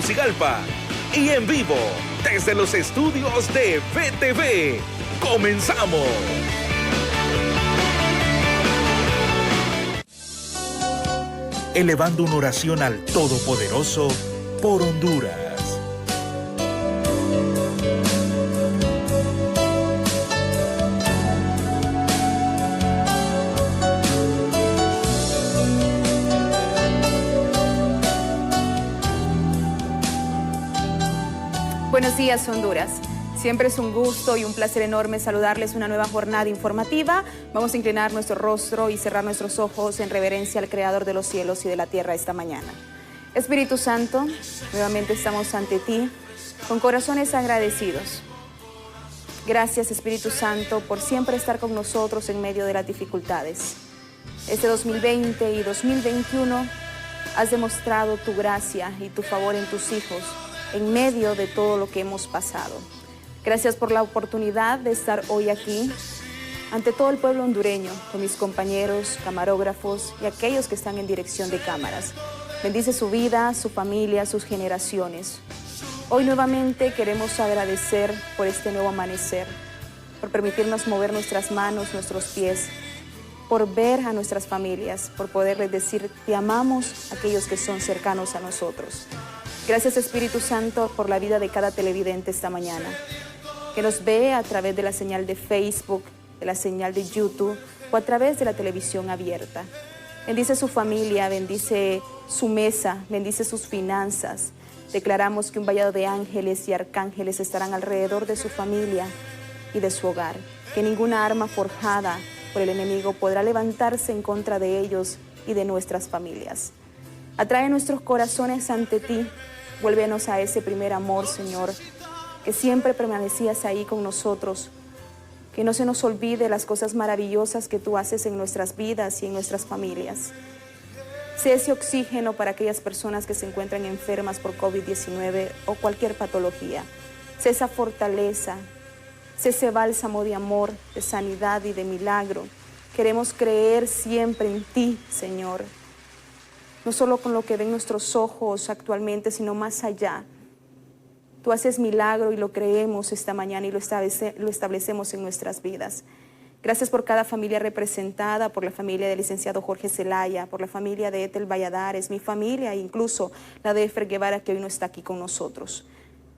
Tegucigalpa y en vivo desde los estudios de VTV. ¡Comenzamos! Elevando una oración al Todopoderoso por Honduras. Buenos días, Honduras. Siempre es un gusto y un placer enorme saludarles una nueva jornada informativa. Vamos a inclinar nuestro rostro y cerrar nuestros ojos en reverencia al Creador de los cielos y de la tierra esta mañana. Espíritu Santo, nuevamente estamos ante ti con corazones agradecidos. Gracias, Espíritu Santo, por siempre estar con nosotros en medio de las dificultades. Este 2020 y 2021 has demostrado tu gracia y tu favor en tus hijos en medio de todo lo que hemos pasado. Gracias por la oportunidad de estar hoy aquí, ante todo el pueblo hondureño, con mis compañeros, camarógrafos y aquellos que están en dirección de cámaras. Bendice su vida, su familia, sus generaciones. Hoy nuevamente queremos agradecer por este nuevo amanecer, por permitirnos mover nuestras manos, nuestros pies, por ver a nuestras familias, por poderles decir, te amamos a aquellos que son cercanos a nosotros. Gracias, Espíritu Santo, por la vida de cada televidente esta mañana, que nos ve a través de la señal de Facebook, de la señal de YouTube o a través de la televisión abierta. Bendice su familia, bendice su mesa, bendice sus finanzas. Declaramos que un vallado de ángeles y arcángeles estarán alrededor de su familia y de su hogar, que ninguna arma forjada por el enemigo podrá levantarse en contra de ellos y de nuestras familias. Atrae nuestros corazones ante ti. Vuélvenos a ese primer amor, Señor, que siempre permanecías ahí con nosotros. Que no se nos olvide las cosas maravillosas que tú haces en nuestras vidas y en nuestras familias. Sé ese oxígeno para aquellas personas que se encuentran enfermas por COVID-19 o cualquier patología. Sé esa fortaleza, sé ese bálsamo de amor, de sanidad y de milagro. Queremos creer siempre en ti, Señor. No solo con lo que ven nuestros ojos actualmente, sino más allá. Tú haces milagro y lo creemos esta mañana y lo establecemos en nuestras vidas. Gracias por cada familia representada, por la familia del licenciado Jorge Zelaya, por la familia de Ethel Valladares, mi familia e incluso la de Efraín Guevara, que hoy no está aquí con nosotros.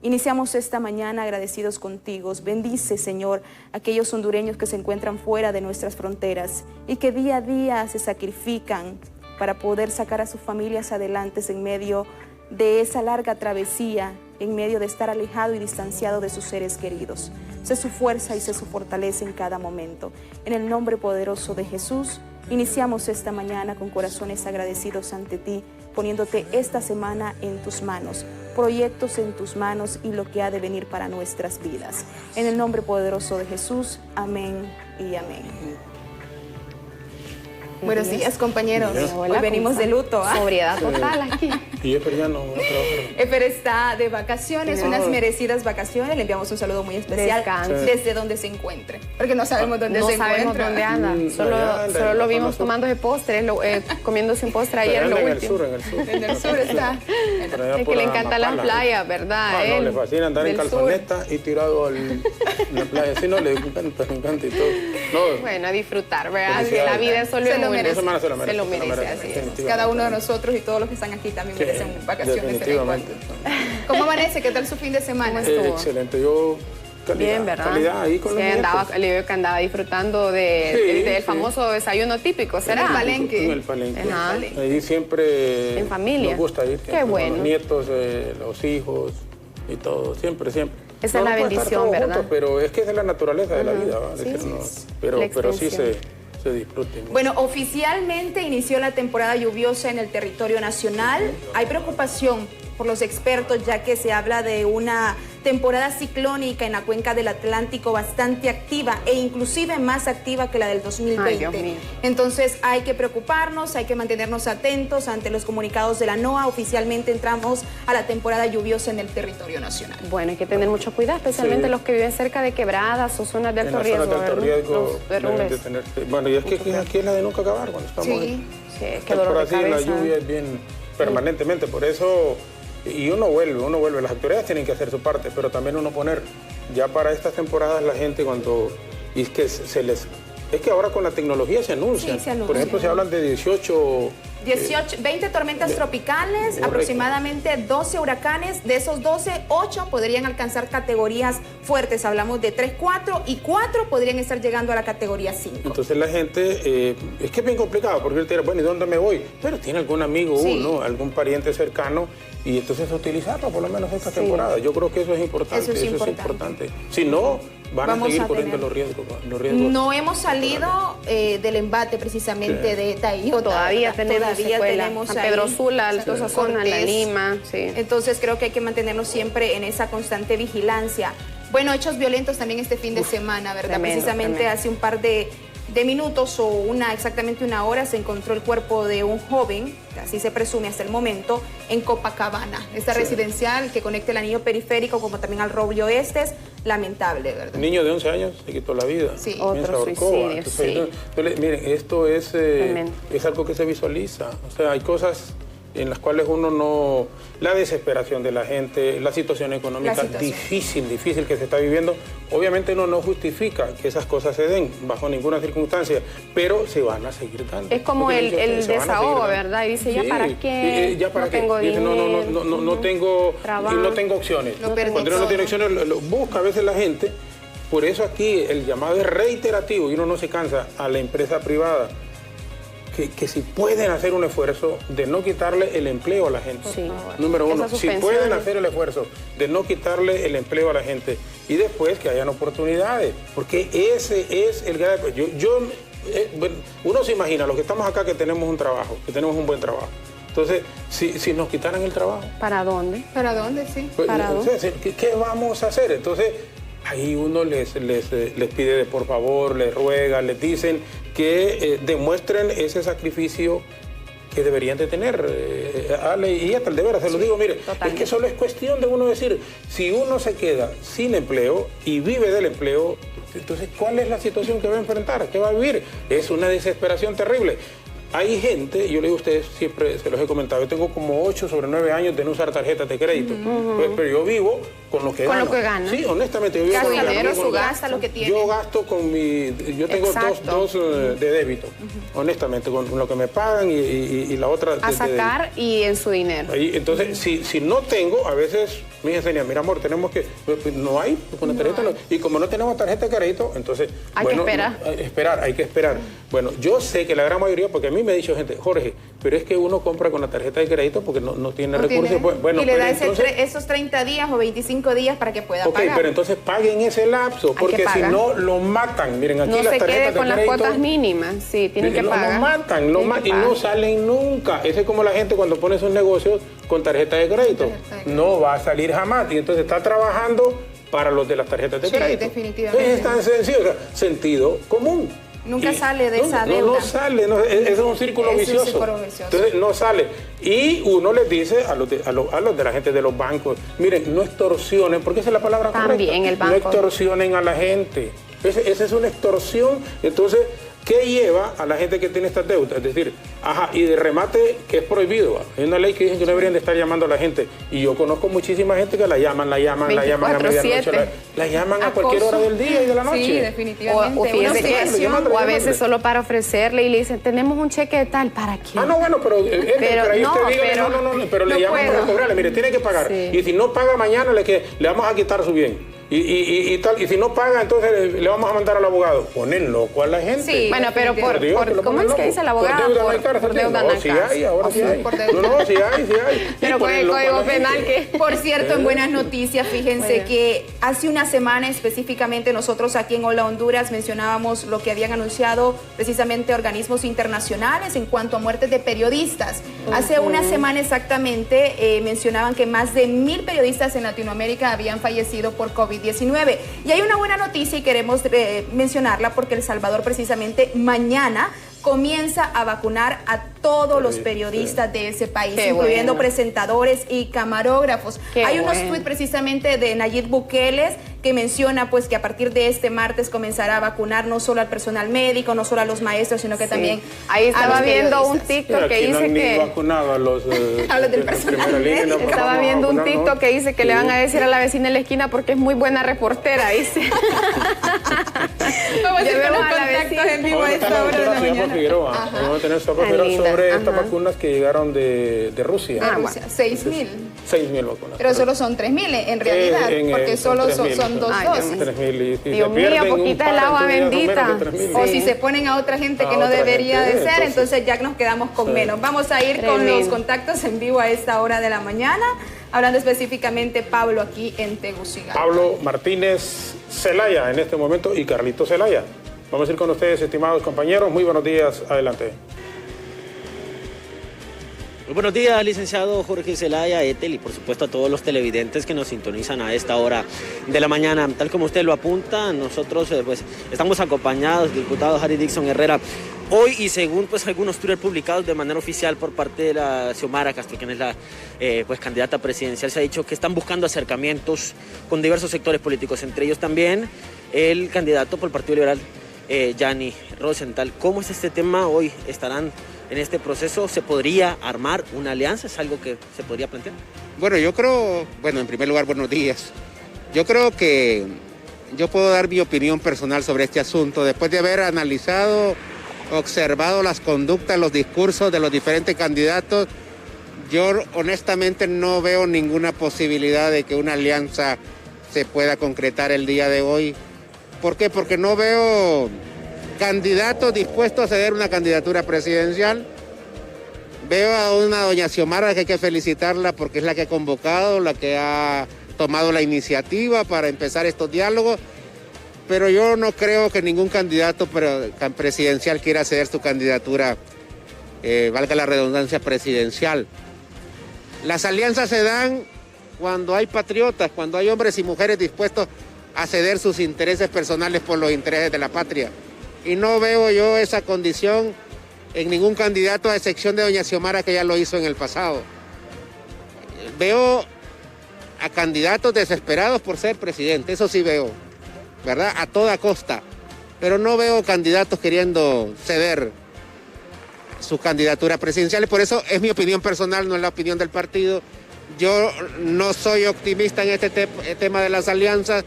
Iniciamos esta mañana agradecidos contigo. Bendice, Señor, a aquellos hondureños que se encuentran fuera de nuestras fronteras y que día a día se sacrifican para poder sacar a sus familias adelante en medio de esa larga travesía, en medio de estar alejado y distanciado de sus seres queridos. Sé su fuerza y sé su fortaleza en cada momento. En el nombre poderoso de Jesús, iniciamos esta mañana con corazones agradecidos ante ti, poniéndote esta semana en tus manos, proyectos en tus manos y lo que ha de venir para nuestras vidas. En el nombre poderoso de Jesús, amén y amén. Buenos días, compañeros. Hola, hoy venimos de luto. Sobriedad total aquí. Y Efer ya no trabaja. Efer está de vacaciones, unas merecidas vacaciones. Le enviamos un saludo muy especial desde donde se encuentre. Porque no sabemos dónde se encuentra. No sabemos dónde anda. Solo lo vimos tomando ese postre, comiéndose un postre ayer. En el sur. En el sur está. Es que le encantan las playas, ¿verdad? No, le fascina andar en calzoneta y tirado en la playa. Sí, no, le encanta y todo. No, bueno, a disfrutar, ¿verdad? Que la vida es solo se lo merece, así es. Cada uno de nosotros y todos los que están aquí también merecen vacaciones. Definitivamente. ¿Cómo amanece? ¿Qué tal su fin de semana? Excelente. Yo calidad, bien, ¿verdad? Calidad ahí con los le veo que andaba disfrutando del famoso desayuno típico, ¿será? En el palenque. En el palenque. Ajá. Ahí siempre en familia. nos gusta ir. Qué bueno. Con los nietos, los hijos y todo. Siempre. Esa es la bendición, ¿verdad? Juntos, pero es que es la naturaleza de la vida. ¿Va? Sí, Pero sí se disfruten. Bueno, oficialmente inició la temporada lluviosa en el territorio nacional. Hay preocupación por los expertos, ya que se habla de una temporada ciclónica en la cuenca del Atlántico bastante activa e inclusive más activa que la del 2020. Ay, Dios mío. Entonces hay que preocuparnos, hay que mantenernos atentos ante los comunicados de la NOAA. Oficialmente entramos a la temporada lluviosa en el territorio nacional. Bueno, hay que tener mucho cuidado, especialmente los que viven cerca de quebradas o zonas de alto riesgo. Zonas de alto riesgo deben de tener, bueno, y es que aquí es la de nunca acabar cuando estamos sí, es que dolor de cabeza. La lluvia es bien permanentemente, por eso Y uno vuelve, las autoridades tienen que hacer su parte, pero también uno poner, ya para estas temporadas la gente cuando, y es que es que ahora con la tecnología se anuncian. Sí, se anuncian. Por ejemplo, se hablan de 20 tormentas tropicales, correcto. Aproximadamente 12 huracanes. De esos 12, 8 podrían alcanzar categorías fuertes. Hablamos de 3, 4 y 4 podrían estar llegando a la categoría 5. Entonces la gente, es que es bien complicado, porque él te dirá, bueno, ¿y dónde me voy? Pero tiene algún amigo, Sí. uno, algún pariente cercano, y entonces utilizarlo por lo menos esta temporada. Yo creo que eso es importante. Eso es importante. Si no, van Vamos a seguir a corriendo tener- los riesgos. No hemos salido del embate precisamente de Taiota. Todavía tenemos secuela. tenemos San ahí Pedro Sula, Alto Cortés. Sazona, La Lima. Sí. Entonces creo que hay que mantenernos siempre en esa constante vigilancia. Bueno, hechos violentos también este fin de semana, ¿verdad? Tremendo, Precisamente tremendo. hace un par de minutos o exactamente una hora se encontró el cuerpo de un joven, así se presume hasta el momento, en Copacabana. Esta residencial que conecta el anillo periférico como también al Roble Oeste es lamentable, ¿verdad? Un niño de 11 años se quitó la vida. Sí. También se Otro ahorcó. suicidio, Entonces, miren, esto es algo que se visualiza. O sea, hay cosas en las cuales uno no... La desesperación de la gente, la situación económica difícil que se está viviendo. Obviamente uno no justifica que esas cosas se den bajo ninguna circunstancia, pero se van a seguir dando. Es como Porque el se van a seguir desahogo, dando. ¿verdad? Y dice, ¿ya Sí, para qué? ¿Ya para no qué? tengo Dice, dinero. no tengo trabajo. y no tengo opciones. No perdí Cuando uno no tiene todo. opciones, lo busca a veces la gente. Por eso aquí el llamado es reiterativo y uno no se cansa a la empresa privada que si pueden hacer un esfuerzo de no quitarle el empleo a la gente. Sí. Número uno, Esas si pueden suspensiones. hacer el esfuerzo de no quitarle el empleo a la gente y después que hayan oportunidades, porque ese es el grave. Bueno, uno se imagina, los que estamos acá que tenemos un trabajo, que tenemos un buen trabajo. Entonces, si nos quitaran el trabajo, ¿Para dónde? ¿Para dónde? Sí. pues, ¿Para o sea, ¿qué vamos a hacer? Entonces, ahí uno les pide de por favor, les ruega, les dicen que demuestren ese sacrificio que deberían de tener. Ale y Ethel, de veras, se lo digo, mire, totalmente. es que solo es cuestión de uno decir, si uno se queda sin empleo y vive del empleo, entonces, ¿cuál es la situación que va a enfrentar? ¿Qué va a vivir? Es una desesperación terrible. Hay gente, yo le digo a ustedes, siempre se los he comentado, yo tengo como 8 sobre 9 años de no usar tarjetas de crédito, pero yo vivo con lo que Con gano. lo que gana. Sí, honestamente, yo vivo Gasta con lo que dinero, gano. su gasta lo que tiene. Yo gasto con yo tengo Exacto. dos de débito, honestamente, con lo que me pagan y la otra A sacar y en su dinero. Ahí, entonces, si no tengo, a veces me enseñan, mira amor, tenemos que, no hay, con la tarjeta no. Y como no tenemos tarjeta de crédito, entonces, Hay que esperar. Hay que esperar. Bueno, yo sé que la gran mayoría, porque a mí me ha dicho gente, Jorge, pero es que uno compra con la tarjeta de crédito porque no tiene recursos. Bueno, y le pero da entonces, esos 30 días o 25 días para que pueda ok, pagar. pero entonces paguen ese lapso, que porque si pagar. no, lo matan. Miren, aquí No las se tarjetas quede de con las crédito, cuotas mínimas. Sí, tienen que lo pagar. matan, Tienen que y no pagar. salen nunca. Ese es como la gente cuando pone sus negocios con tarjeta de crédito. Tarjeta de crédito. No va a salir jamás. Y entonces está trabajando para los de las tarjetas de Sí, crédito. definitivamente. Es tan sencillo, o sea, sentido común. Nunca sale de esa deuda. No sale, es un círculo Es un vicioso. círculo vicioso. Entonces no sale. Y uno les dice a los de la gente de los bancos, miren, no extorsionen, porque esa es la palabra También correcta. el banco. No extorsionen a la gente. Esa es una extorsión. Entonces, ¿qué lleva a la gente que tiene estas deudas? Es decir, y de remate que es prohibido. ¿Va? Hay una ley que dice que no deberían de estar llamando a la gente. Y yo conozco muchísima gente que la llaman a medianoche, la llaman a cualquier hora del día y de la noche. Sí, definitivamente. O fíjese Una que- obsesión. o a veces solo para ofrecerle y le dicen, tenemos un cheque de tal, ¿para qué? No, bueno, pero ahí no, usted dígale, pero pero le no llaman puedo. para cobrarle, mire, tiene que pagar. Sí. Y si no paga mañana, le vamos a quitar su bien. Y tal, y si no paga, entonces le vamos a mandar al abogado. Ponen loco a la gente. Sí. Bueno, pero Por Dios, que lo ¿cómo ponen es que loco. dice el abogado? Por deuda no hay cárcel. Por deuda no hay sí cárcel. hay, ahora sí hay. por deuda. No, sí hay. Pero Y con ponen el loco a la Código gente. Penal que... Por cierto, en buenas noticias, fíjense Bueno. que hace una semana específicamente nosotros aquí en Hola Honduras mencionábamos lo que habían anunciado precisamente organismos internacionales en cuanto a muertes de periodistas. Hace una semana exactamente mencionaban que más de 1000 periodistas en Latinoamérica habían fallecido por COVID-19. Y hay una buena noticia y queremos mencionarla porque El Salvador precisamente mañana comienza a vacunar a todos los periodistas de ese país, Qué incluyendo bueno. presentadores y camarógrafos. Qué Hay unos bueno. tweets precisamente de Nayib Bukele que menciona pues que a partir de este martes comenzará a vacunar no solo al personal médico, no solo a los maestros, sino que también ahí estaba viendo un TikTok que dice que vacunado a los del personal médico. Estaba viendo un TikTok que dice que le van a decir a la vecina en la esquina porque es muy buena reportera, dice. Vamos a ir con los contactos en vivo a esta hora de la mañana. Vamos a tener sobre estas vacunas que llegaron de Rusia. De Rusia, 6.000. 6.000 vacunas. Pero solo son 3.000 en realidad, porque solo son 2 dosis. 3.000 y Dios mío, poquita el agua bendita. O si se ponen a otra gente que no debería de ser, entonces ya nos quedamos con menos. Vamos a ir con los contactos en vivo a esta hora de la mañana, hablando específicamente Pablo aquí en Tegucigalpa. Pablo Martínez Zelaya en este momento y Carlito Zelaya. Vamos a ir con ustedes, estimados compañeros. Muy buenos días, adelante. Muy buenos días, licenciado Jorge Zelaya, Ethel, y por supuesto a todos los televidentes que nos sintonizan a esta hora de la mañana. Tal como usted lo apunta, nosotros pues estamos acompañados del diputado Harry Dixon Herrera hoy, y según pues algunos Twitter publicados de manera oficial por parte de la Xiomara Castro, quien es la pues candidata presidencial, se ha dicho que están buscando acercamientos con diversos sectores políticos, entre ellos también el candidato por el Partido Liberal, Gianni Rosenthal. ¿Cómo es este tema? Hoy estarán en este proceso. ¿Se podría armar una alianza? ¿Es algo que se podría plantear? Bueno, yo creo, en primer lugar, buenos días. Yo creo que yo puedo dar mi opinión personal sobre este asunto después de haber analizado, observado las conductas, los discursos de los diferentes candidatos. Yo honestamente no veo ninguna posibilidad de que una alianza se pueda concretar el día de hoy. ¿Por qué? Porque no veo candidatos dispuestos a ceder una candidatura presidencial. Veo a una doña Xiomara que hay que felicitarla porque es la que ha convocado, la que ha tomado la iniciativa para empezar estos diálogos, pero yo no creo que ningún candidato presidencial quiera ceder su candidatura, valga la redundancia, presidencial. Las alianzas se dan cuando hay patriotas, cuando hay hombres y mujeres dispuestos a ceder sus intereses personales por los intereses de la patria. Y no veo yo esa condición en ningún candidato, a excepción de doña Xiomara, que ya lo hizo en el pasado. Veo a candidatos desesperados por ser presidente, eso sí veo, ¿verdad? A toda costa. Pero no veo candidatos queriendo ceder sus candidaturas presidenciales. Por eso es mi opinión personal, no es la opinión del partido. Yo no soy optimista en este tema de las alianzas.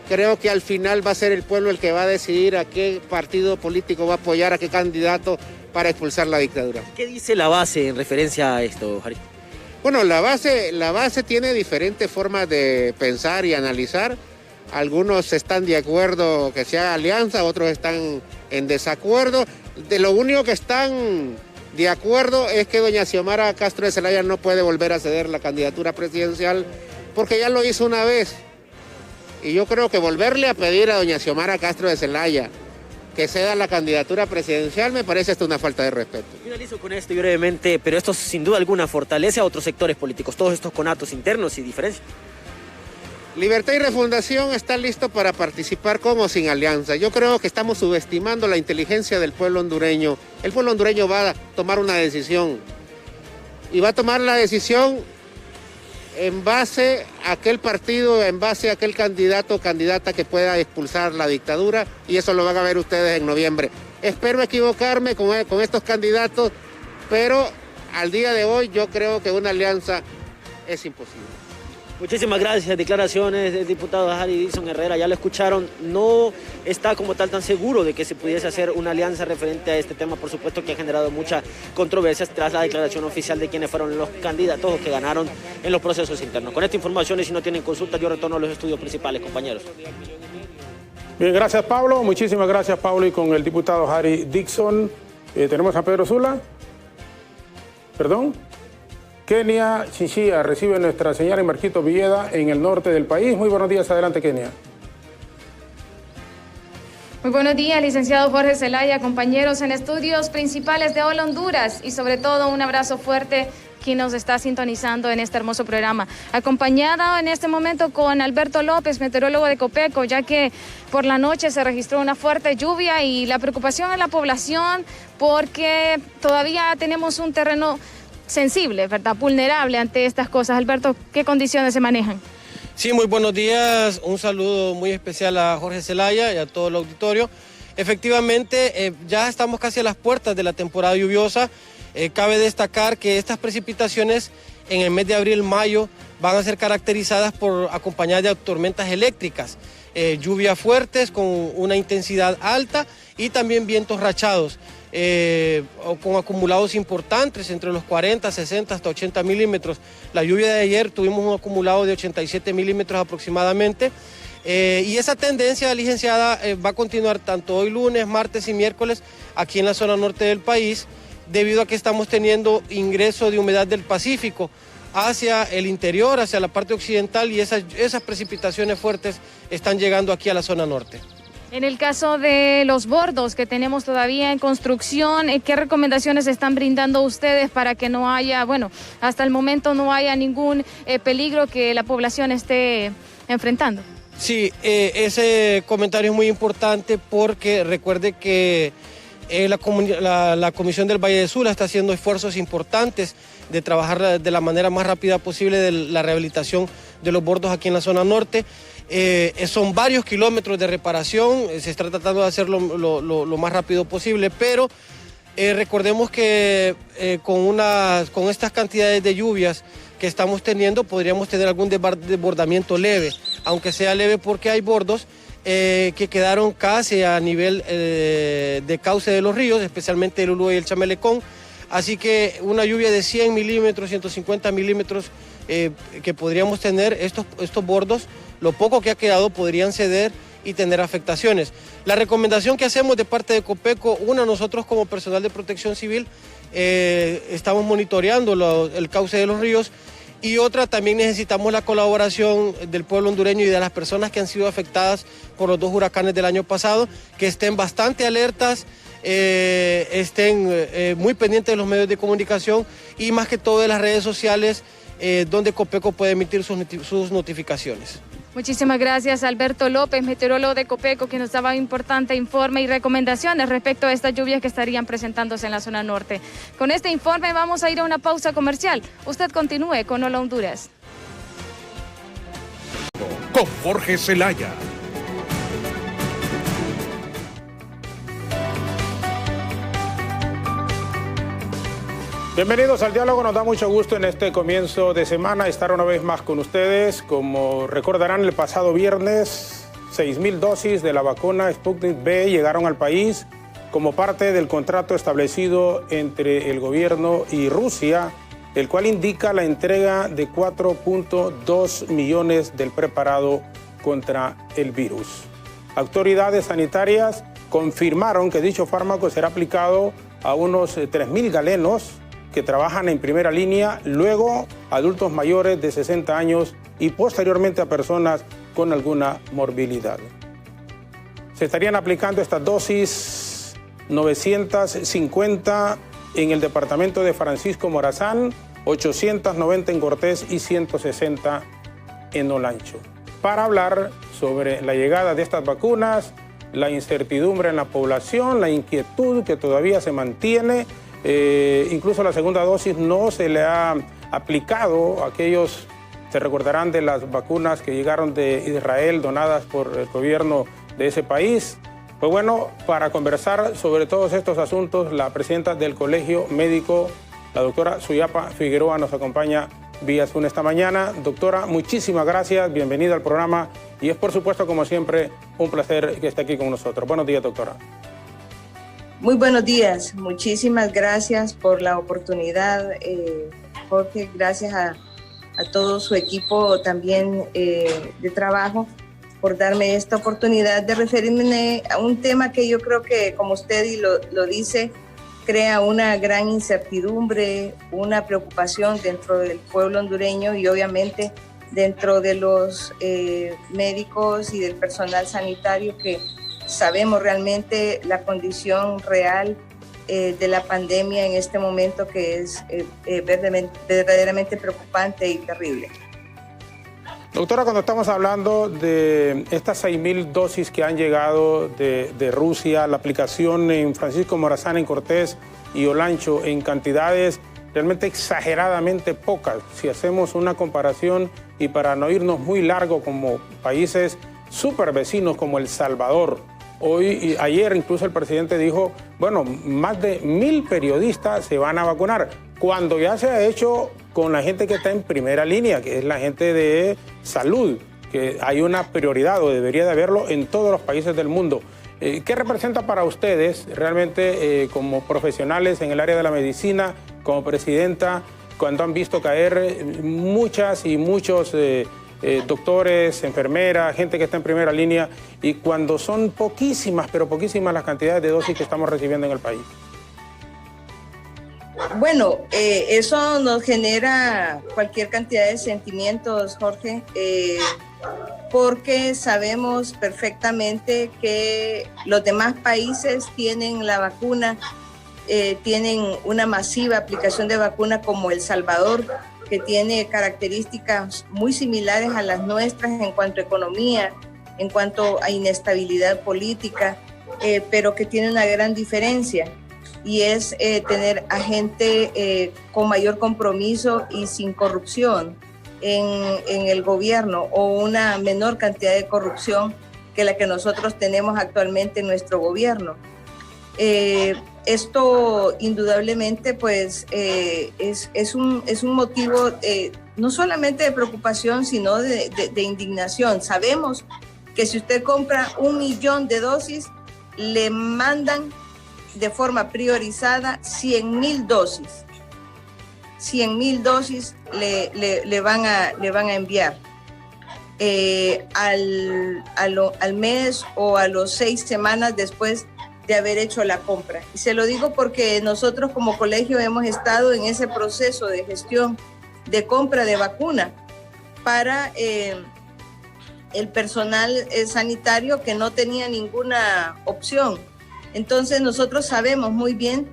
Creo que al final va a ser el pueblo el que va a decidir a qué partido político va a apoyar, a qué candidato para expulsar la dictadura. ¿Qué dice la base en referencia a esto, Harry? Bueno, la base tiene diferentes formas de pensar y analizar. Algunos están de acuerdo que se haga alianza, otros están en desacuerdo. De lo único que están de acuerdo es que doña Xiomara Castro de Zelaya no puede volver a ceder la candidatura presidencial porque ya lo hizo una vez. Y yo creo que volverle a pedir a doña Xiomara Castro de Zelaya que ceda la candidatura presidencial me parece hasta una falta de respeto. Finalizo con esto y brevemente, pero esto sin duda alguna fortalece a otros sectores políticos, todos estos conatos internos y diferencias. Libertad y Refundación está listo para participar con o sin alianza. Yo creo que estamos subestimando la inteligencia del pueblo hondureño. El pueblo hondureño va a tomar una decisión y va a tomar la decisión en base a aquel partido, en base a aquel candidato o candidata que pueda expulsar la dictadura, y eso lo van a ver ustedes en noviembre. Espero equivocarme con estos candidatos, pero al día de hoy yo creo que una alianza es imposible. Muchísimas gracias. Declaraciones del diputado Harry Dixon Herrera, ya lo escucharon, no está como tal tan seguro de que se pudiese hacer una alianza referente a este tema, por supuesto que ha generado muchas controversias tras la declaración oficial de quienes fueron los candidatos que ganaron en los procesos internos. Con esta información, y si no tienen consultas, yo retorno a los estudios principales, compañeros. Bien, gracias Pablo, muchísimas gracias Pablo, y con el diputado Harry Dixon tenemos a Pedro Zula. ¿Perdón? Kenia Chinchilla recibe nuestra señora y Marquito Villeda en el norte del país. Muy buenos días, adelante Kenia. Muy buenos días, licenciado Jorge Zelaya, compañeros en estudios principales de Hola Honduras, y sobre todo un abrazo fuerte quien nos está sintonizando en este hermoso programa. Acompañada en este momento con Alberto López, meteorólogo de Copeco, ya que por la noche se registró una fuerte lluvia y la preocupación en la población porque todavía tenemos un terreno sensible, ¿verdad? Vulnerable ante estas cosas. Alberto, ¿qué condiciones se manejan? Sí, muy buenos días. Un saludo muy especial a Jorge Zelaya y a todo el auditorio. Efectivamente, ya estamos casi a las puertas de la temporada lluviosa. Cabe destacar que estas precipitaciones en el mes de abril-mayo van a ser caracterizadas por acompañadas de tormentas eléctricas, lluvias fuertes con una intensidad alta y también vientos rachados, con acumulados importantes entre los 40, 60 hasta 80 milímetros. La lluvia de ayer tuvimos un acumulado de 87 milímetros aproximadamente. Y esa tendencia, licenciada, va a continuar tanto hoy lunes, martes y miércoles aquí en la zona norte del país, debido a que estamos teniendo ingreso de humedad del Pacífico hacia el interior, hacia la parte occidental, y esas precipitaciones fuertes están llegando aquí a la zona norte. En el caso de los bordos que tenemos todavía en construcción, ¿qué recomendaciones están brindando ustedes para que no haya, bueno, hasta el momento no haya ningún peligro que la población esté enfrentando? Sí, ese comentario es muy importante porque recuerde que la Comisión del Valle de Sula está haciendo esfuerzos importantes de trabajar de la manera más rápida posible de la rehabilitación de los bordos aquí en la zona norte. Son varios kilómetros de reparación, se está tratando de hacerlo lo más rápido posible, pero recordemos que con estas cantidades de lluvias que estamos teniendo podríamos tener algún desbordamiento leve, aunque sea leve porque hay bordos que quedaron casi a nivel de cauce de los ríos, especialmente el Ulúa y el Chamelecón. Así que una lluvia de 100 milímetros, 150 milímetros que podríamos tener, estos bordos, lo poco que ha quedado podrían ceder y tener afectaciones. La recomendación que hacemos de parte de Copeco, nosotros como personal de protección civil estamos monitoreando el cauce de los ríos, y otra, también necesitamos la colaboración del pueblo hondureño y de las personas que han sido afectadas por los 2 huracanes del año pasado, que estén bastante alertas, estén muy pendientes de los medios de comunicación y más que todo de las redes sociales, donde Copeco puede emitir sus notificaciones. Muchísimas gracias, Alberto López, meteorólogo de Copeco, que nos daba un importante informe y recomendaciones respecto a estas lluvias que estarían presentándose en la zona norte. Con este informe vamos a ir a una pausa comercial. Usted continúe con Hola Honduras. Con Jorge Zelaya. Bienvenidos al diálogo, nos da mucho gusto en este comienzo de semana estar una vez más con ustedes. Como recordarán, el pasado viernes 6.000 dosis de la vacuna Sputnik V llegaron al país como parte del contrato establecido entre el gobierno y Rusia, el cual indica la entrega de 4.2 millones del preparado contra el virus. Autoridades sanitarias confirmaron que dicho fármaco será aplicado a unos 3.000 galenos que trabajan en primera línea, luego adultos mayores de 60 años y posteriormente a personas con alguna morbilidad. Se estarían aplicando estas dosis 950 en el departamento de Francisco Morazán, 890 en Cortés y 160 en Olancho. Para hablar sobre la llegada de estas vacunas, la incertidumbre en la población, la inquietud que todavía se mantiene, incluso la segunda dosis no se le ha aplicado a aquellos, se recordarán de las vacunas que llegaron de Israel donadas por el gobierno de ese país. Pues bueno, para conversar sobre todos estos asuntos, la presidenta del Colegio Médico, la doctora Suyapa Figueroa, nos acompaña vía Zoom esta mañana. Doctora, muchísimas gracias, bienvenida al programa y es por supuesto, como siempre, un placer que esté aquí con nosotros. Buenos días, doctora. Muy buenos días, muchísimas gracias por la oportunidad, Jorge, gracias a todo su equipo también de trabajo por darme esta oportunidad de referirme a un tema que yo creo que, como usted lo dice, crea una gran incertidumbre, una preocupación dentro del pueblo hondureño y obviamente dentro de los médicos y del personal sanitario que sabemos realmente la condición real de la pandemia en este momento, que es verdaderamente preocupante y terrible. Doctora, cuando estamos hablando de estas 6.000 dosis que han llegado de Rusia, la aplicación en Francisco Morazán, en Cortés y Olancho en cantidades realmente exageradamente pocas, si hacemos una comparación y para no irnos muy largo, como países súper vecinos como El Salvador. Ayer incluso el presidente dijo, bueno, más de 1000 periodistas se van a vacunar, cuando ya se ha hecho con la gente que está en primera línea, que es la gente de salud, que hay una prioridad o debería de haberlo en todos los países del mundo. ¿Qué representa para ustedes realmente como profesionales en el área de la medicina, como presidenta, cuando han visto caer muchas y muchos doctores, enfermeras, gente que está en primera línea, y cuando son poquísimas, pero poquísimas las cantidades de dosis que estamos recibiendo en el país? Bueno, eso nos genera cualquier cantidad de sentimientos, Jorge, porque sabemos perfectamente que los demás países tienen la vacuna, tienen una masiva aplicación de vacuna, como El Salvador, que tiene características muy similares a las nuestras en cuanto a economía, en cuanto a inestabilidad política, pero que tiene una gran diferencia, y es tener a gente con mayor compromiso y sin corrupción en el gobierno, o una menor cantidad de corrupción que la que nosotros tenemos actualmente en nuestro gobierno. Esto indudablemente pues es un motivo no solamente de preocupación, sino de indignación. Sabemos que si usted compra 1 millón de dosis, le mandan de forma priorizada 100,000 dosis. 100,000 dosis le van a enviar al mes o a los 6 semanas después de haber hecho la compra. Y se lo digo porque nosotros como colegio hemos estado en ese proceso de gestión de compra de vacuna para el personal sanitario que no tenía ninguna opción. Entonces nosotros sabemos muy bien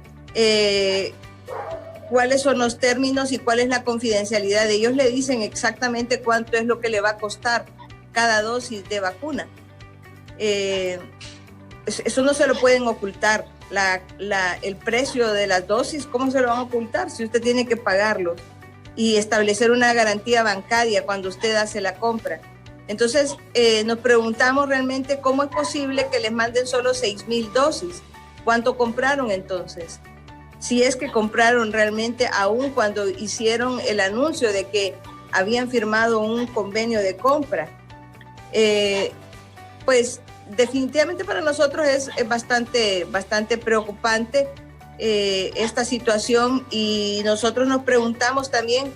cuáles son los términos y cuál es la confidencialidad. Ellos le dicen exactamente cuánto es lo que le va a costar cada dosis de vacuna. Eso no se lo pueden ocultar. El precio de las dosis, ¿cómo se lo van a ocultar si usted tiene que pagarlo? Y establecer una garantía bancaria cuando usted hace la compra. Entonces nos preguntamos realmente cómo es posible que les manden solo 6,000 dosis. ¿Cuánto compraron entonces? Si es que compraron realmente, aún cuando hicieron el anuncio de que habían firmado un convenio de compra. Pues definitivamente para nosotros es bastante preocupante esta situación, y nosotros nos preguntamos también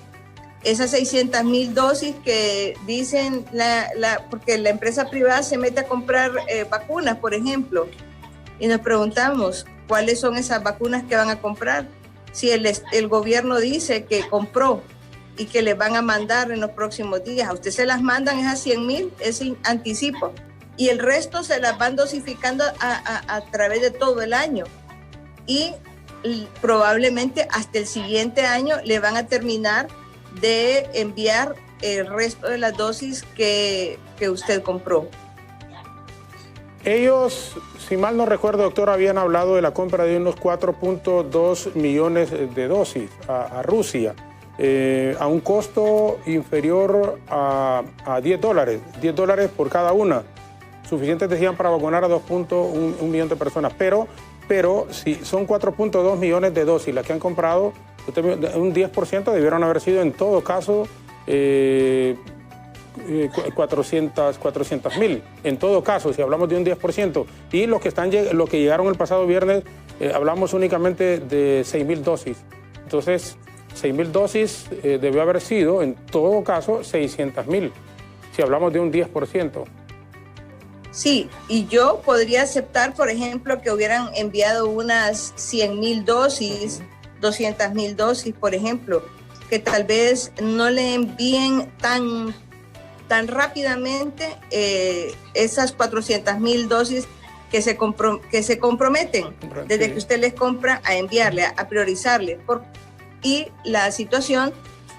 esas 600,000 dosis que dicen, porque la empresa privada se mete a comprar vacunas, por ejemplo, y nos preguntamos cuáles son esas vacunas que van a comprar. Si el gobierno dice que compró y que le van a mandar en los próximos días, a usted se las mandan esas 100,000, ese anticipo, y el resto se las van dosificando a través de todo el año, y probablemente hasta el siguiente año le van a terminar de enviar el resto de las dosis que usted compró. Ellos, si mal no recuerdo, doctor, habían hablado de la compra de unos 4.2 millones de dosis a Rusia, a un costo inferior a $10, $10 por cada una. Suficientes decían para vacunar a 2.1 millón de personas, pero si son 4.2 millones de dosis las que han comprado, un 10% debieron haber sido en todo caso 400,000. En todo caso, si hablamos de un 10%, y los que llegaron el pasado viernes, hablamos únicamente de 6,000 dosis. Entonces, 6,000 dosis debió haber sido, en todo caso, 600,000, si hablamos de un 10%. Sí, y yo podría aceptar, por ejemplo, que hubieran enviado unas 100,000 dosis, 200,000 dosis, por ejemplo, que tal vez no le envíen tan rápidamente esas 400,000 dosis que se comprometen desde que usted les compra a enviarle, a priorizarle. Y la situación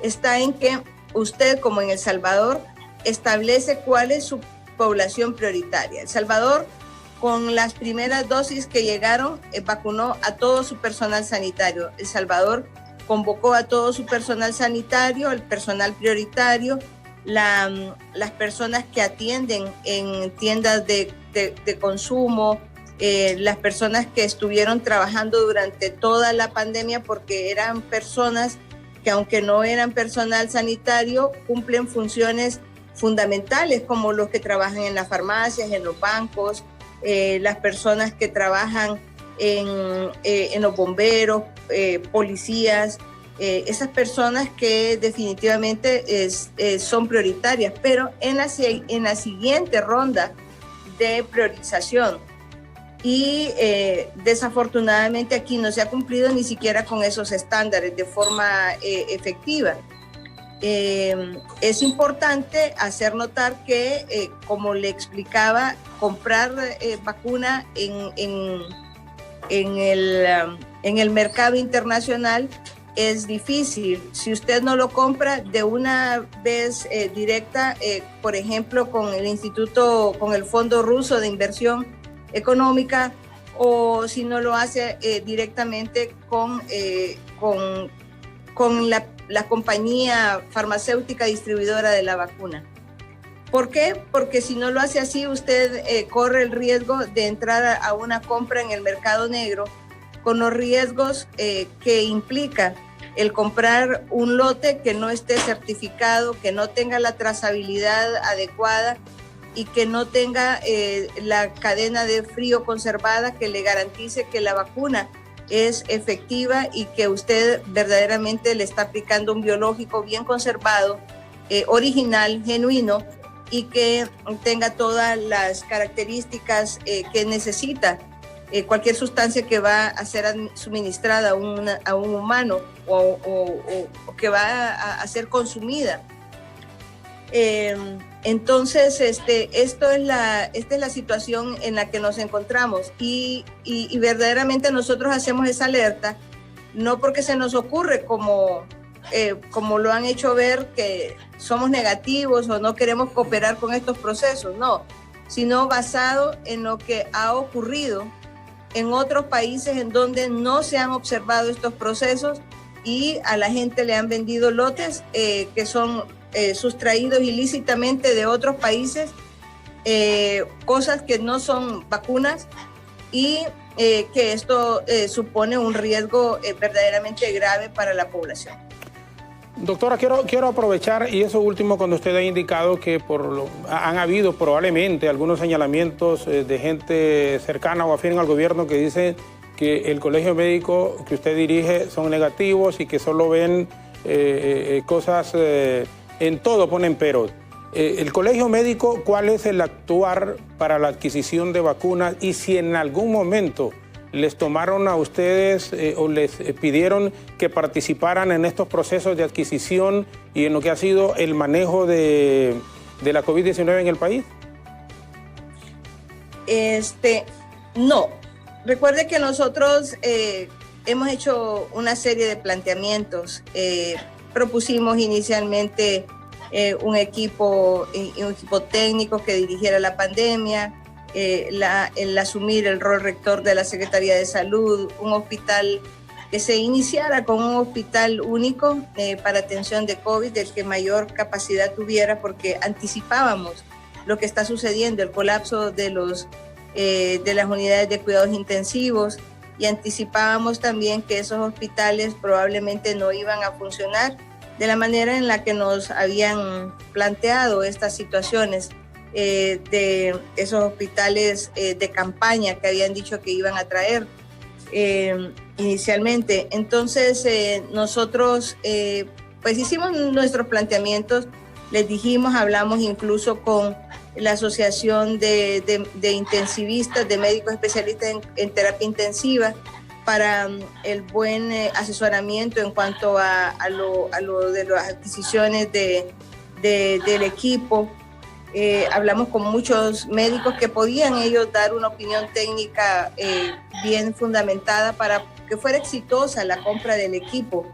está en que usted, como en El Salvador, establece cuál es su población prioritaria. El Salvador, con las primeras dosis que llegaron, vacunó a todo su personal sanitario. El Salvador convocó a todo su personal sanitario, el personal prioritario, las personas que atienden en tiendas de consumo, las personas que estuvieron trabajando durante toda la pandemia, porque eran personas que, aunque no eran personal sanitario, cumplen funciones fundamentales, como los que trabajan en las farmacias, en los bancos, las personas que trabajan en los bomberos, policías, esas personas que definitivamente son prioritarias, pero en la siguiente ronda de priorización. Y desafortunadamente aquí no se ha cumplido ni siquiera con esos estándares de forma efectiva. Es importante hacer notar que, como le explicaba, comprar vacuna en el mercado internacional es difícil. Si usted no lo compra de una vez directa, por ejemplo, con el Fondo Ruso de Inversión Económica, o si no lo hace directamente con la compañía farmacéutica distribuidora de la vacuna. ¿Por qué? Porque si no lo hace así, usted corre el riesgo de entrar a una compra en el mercado negro, con los riesgos que implica el comprar un lote que no esté certificado, que no tenga la trazabilidad adecuada y que no tenga la cadena de frío conservada que le garantice que la vacuna es efectiva y que usted verdaderamente le está aplicando un biológico bien conservado, original, genuino, y que tenga todas las características que necesita cualquier sustancia que va a ser suministrada a un humano o que va a ser consumida. Entonces, esta es la situación en la que nos encontramos y verdaderamente nosotros hacemos esa alerta, no porque se nos ocurre como lo han hecho ver, que somos negativos o no queremos cooperar con estos procesos, no, sino basado en lo que ha ocurrido en otros países en donde no se han observado estos procesos y a la gente le han vendido lotes que son sustraídos ilícitamente de otros países, cosas que no son vacunas y que esto supone un riesgo verdaderamente grave para la población. Doctora, quiero aprovechar, y eso último, cuando usted ha indicado que han habido probablemente algunos señalamientos de gente cercana o afín al gobierno que dice que el colegio médico que usted dirige son negativos y que solo ven cosas, en todo ponen peros. El colegio médico, ¿cuál es el actuar para la adquisición de vacunas? Y si en algún momento les tomaron a ustedes o les pidieron que participaran en estos procesos de adquisición y en lo que ha sido el manejo de la COVID-19 en el país. No. Recuerde que nosotros hemos hecho una serie de planteamientos. Propusimos inicialmente un equipo técnico que dirigiera la pandemia, el asumir el rol rector de la Secretaría de Salud, un hospital que se iniciara con un hospital único para atención de COVID, del que mayor capacidad tuviera, porque anticipábamos lo que está sucediendo, el colapso de las unidades de cuidados intensivos, y anticipábamos también que esos hospitales probablemente no iban a funcionar de la manera en la que nos habían planteado estas situaciones de esos hospitales de campaña que habían dicho que iban a traer inicialmente. Entonces nosotros pues hicimos nuestros planteamientos, les dijimos, hablamos incluso con la Asociación de Intensivistas, de médicos especialistas en terapia intensiva, para el buen asesoramiento en cuanto a lo de las adquisiciones del equipo. Hablamos con muchos médicos que podían ellos dar una opinión técnica bien fundamentada para que fuera exitosa la compra del equipo.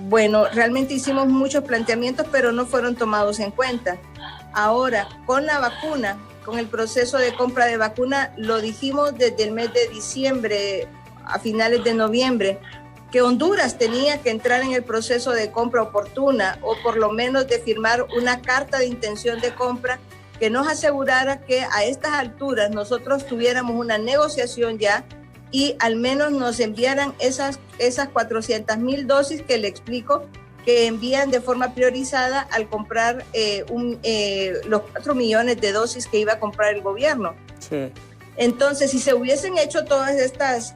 Bueno, realmente hicimos muchos planteamientos, pero no fueron tomados en cuenta. Ahora, con la vacuna, con el proceso de compra de vacuna, lo dijimos desde el mes de diciembre, a finales de noviembre, que Honduras tenía que entrar en el proceso de compra oportuna o por lo menos de firmar una carta de intención de compra que nos asegurara que a estas alturas nosotros tuviéramos una negociación ya y al menos nos enviaran esas 400,000 dosis que le explico que envían de forma priorizada al comprar los 4 millones de dosis que iba a comprar el gobierno. Sí. Entonces, si se hubiesen hecho todas estas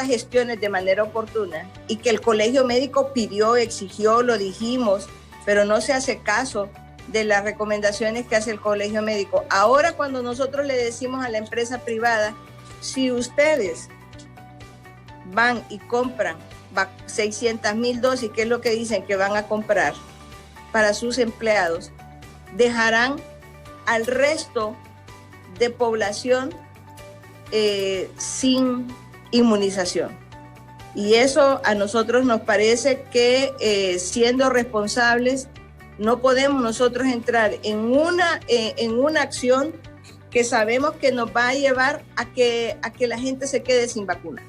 gestiones de manera oportuna y que el colegio médico pidió, exigió, lo dijimos, pero no se hace caso de las recomendaciones que hace el colegio médico. Ahora, cuando nosotros le decimos a la empresa privada, si ustedes van y compran 600,000 dosis, que es lo que dicen que van a comprar para sus empleados, dejarán al resto de población sin inmunización. Y eso a nosotros nos parece que siendo responsables no podemos nosotros entrar en una acción que sabemos que nos va a llevar a que la gente se quede sin vacuna.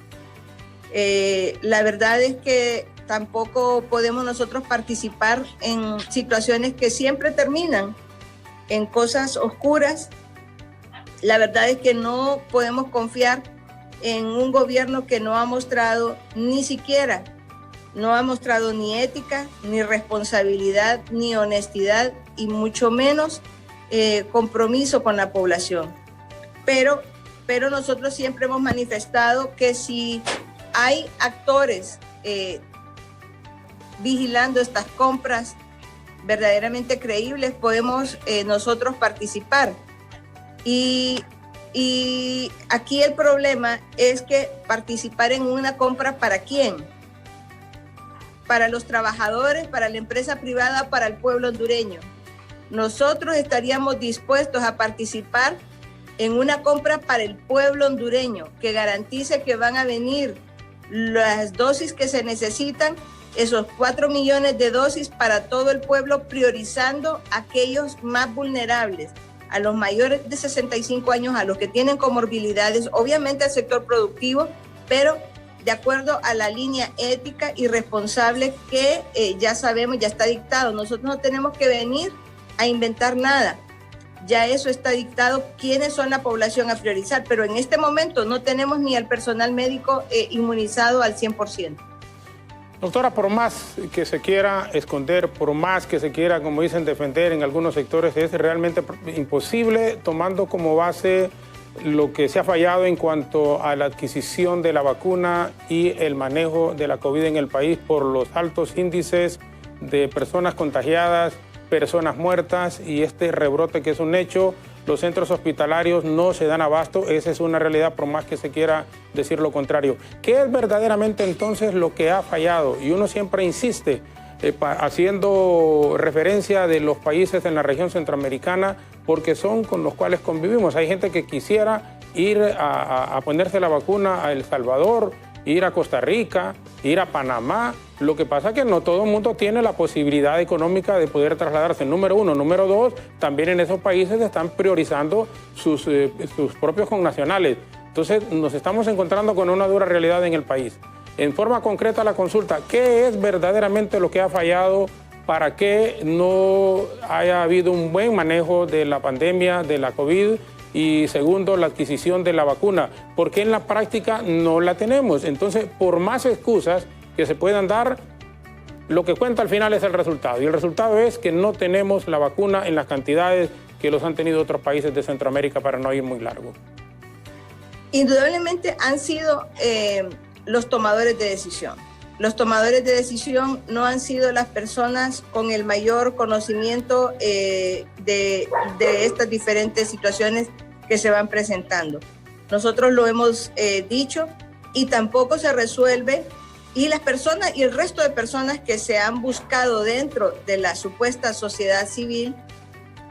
La verdad es que tampoco podemos nosotros participar en situaciones que siempre terminan en cosas oscuras. La verdad es que no podemos confiar en un gobierno que no ha mostrado ni siquiera, no ha mostrado ni ética, ni responsabilidad, ni honestidad y mucho menos compromiso con la población. Pero nosotros siempre hemos manifestado que si hay actores vigilando estas compras verdaderamente creíbles, podemos nosotros participar. Y aquí el problema es que participar en una compra, ¿para quién? Para los trabajadores, para la empresa privada, para el pueblo hondureño. Nosotros estaríamos dispuestos a participar en una compra para el pueblo hondureño que garantice que van a venir las dosis que se necesitan, esos 4 millones de dosis para todo el pueblo, priorizando a aquellos más vulnerables, a los mayores de 65 años, a los que tienen comorbilidades, obviamente al sector productivo, pero de acuerdo a la línea ética y responsable que ya sabemos, ya está dictado. Nosotros no tenemos que venir a inventar nada. Ya eso está dictado, quiénes son la población a priorizar, pero en este momento no tenemos ni al personal médico inmunizado al 100%. Doctora, por más que se quiera esconder, por más que se quiera, como dicen, defender en algunos sectores, es realmente imposible, tomando como base lo que se ha fallado en cuanto a la adquisición de la vacuna y el manejo de la COVID en el país por los altos índices de personas contagiadas, personas muertas y este rebrote que es un hecho. Los centros hospitalarios no se dan abasto, esa es una realidad por más que se quiera decir lo contrario. ¿Qué es verdaderamente entonces lo que ha fallado? Y uno siempre insiste, haciendo referencia de los países en la región centroamericana, porque son con los cuales convivimos. Hay gente que quisiera ir a ponerse la vacuna a El Salvador, ir a Costa Rica, ir a Panamá. Lo que pasa es que no todo el mundo tiene la posibilidad económica de poder trasladarse, número uno. Número dos, también en esos países están priorizando sus propios connacionales. Entonces nos estamos encontrando con una dura realidad en el país. En forma concreta la consulta, ¿qué es verdaderamente lo que ha fallado para que no haya habido un buen manejo de la pandemia, de la COVID? Y segundo, la adquisición de la vacuna, porque en la práctica no la tenemos. Entonces, por más excusas que se puedan dar, lo que cuenta al final es el resultado. Y el resultado es que no tenemos la vacuna en las cantidades que los han tenido otros países de Centroamérica, para no ir muy largo. Indudablemente han sido los tomadores de decisión. Los tomadores de decisión no han sido las personas con el mayor conocimiento de estas diferentes situaciones que se van presentando. Nosotros lo hemos dicho y tampoco se resuelve, y las personas y el resto de personas que se han buscado dentro de la supuesta sociedad civil,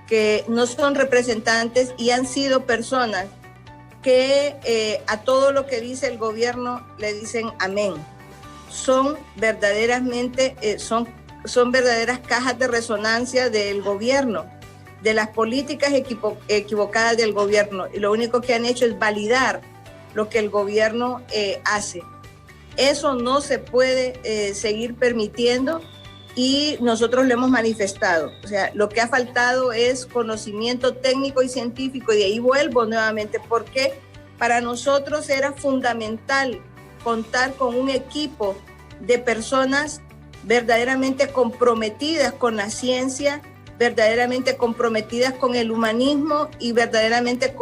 que no son representantes y han sido personas que a todo lo que dice el gobierno le dicen amén. Son verdaderamente, son verdaderas cajas de resonancia del gobierno, de las políticas equivocadas del gobierno, y lo único que han hecho es validar lo que el gobierno hace. Eso no se puede seguir permitiendo y nosotros lo hemos manifestado. O sea, lo que ha faltado es conocimiento técnico y científico, y de ahí vuelvo nuevamente, porque para nosotros era fundamental contar con un equipo de personas verdaderamente comprometidas con la ciencia, verdaderamente comprometidas con el humanismo y verdaderamente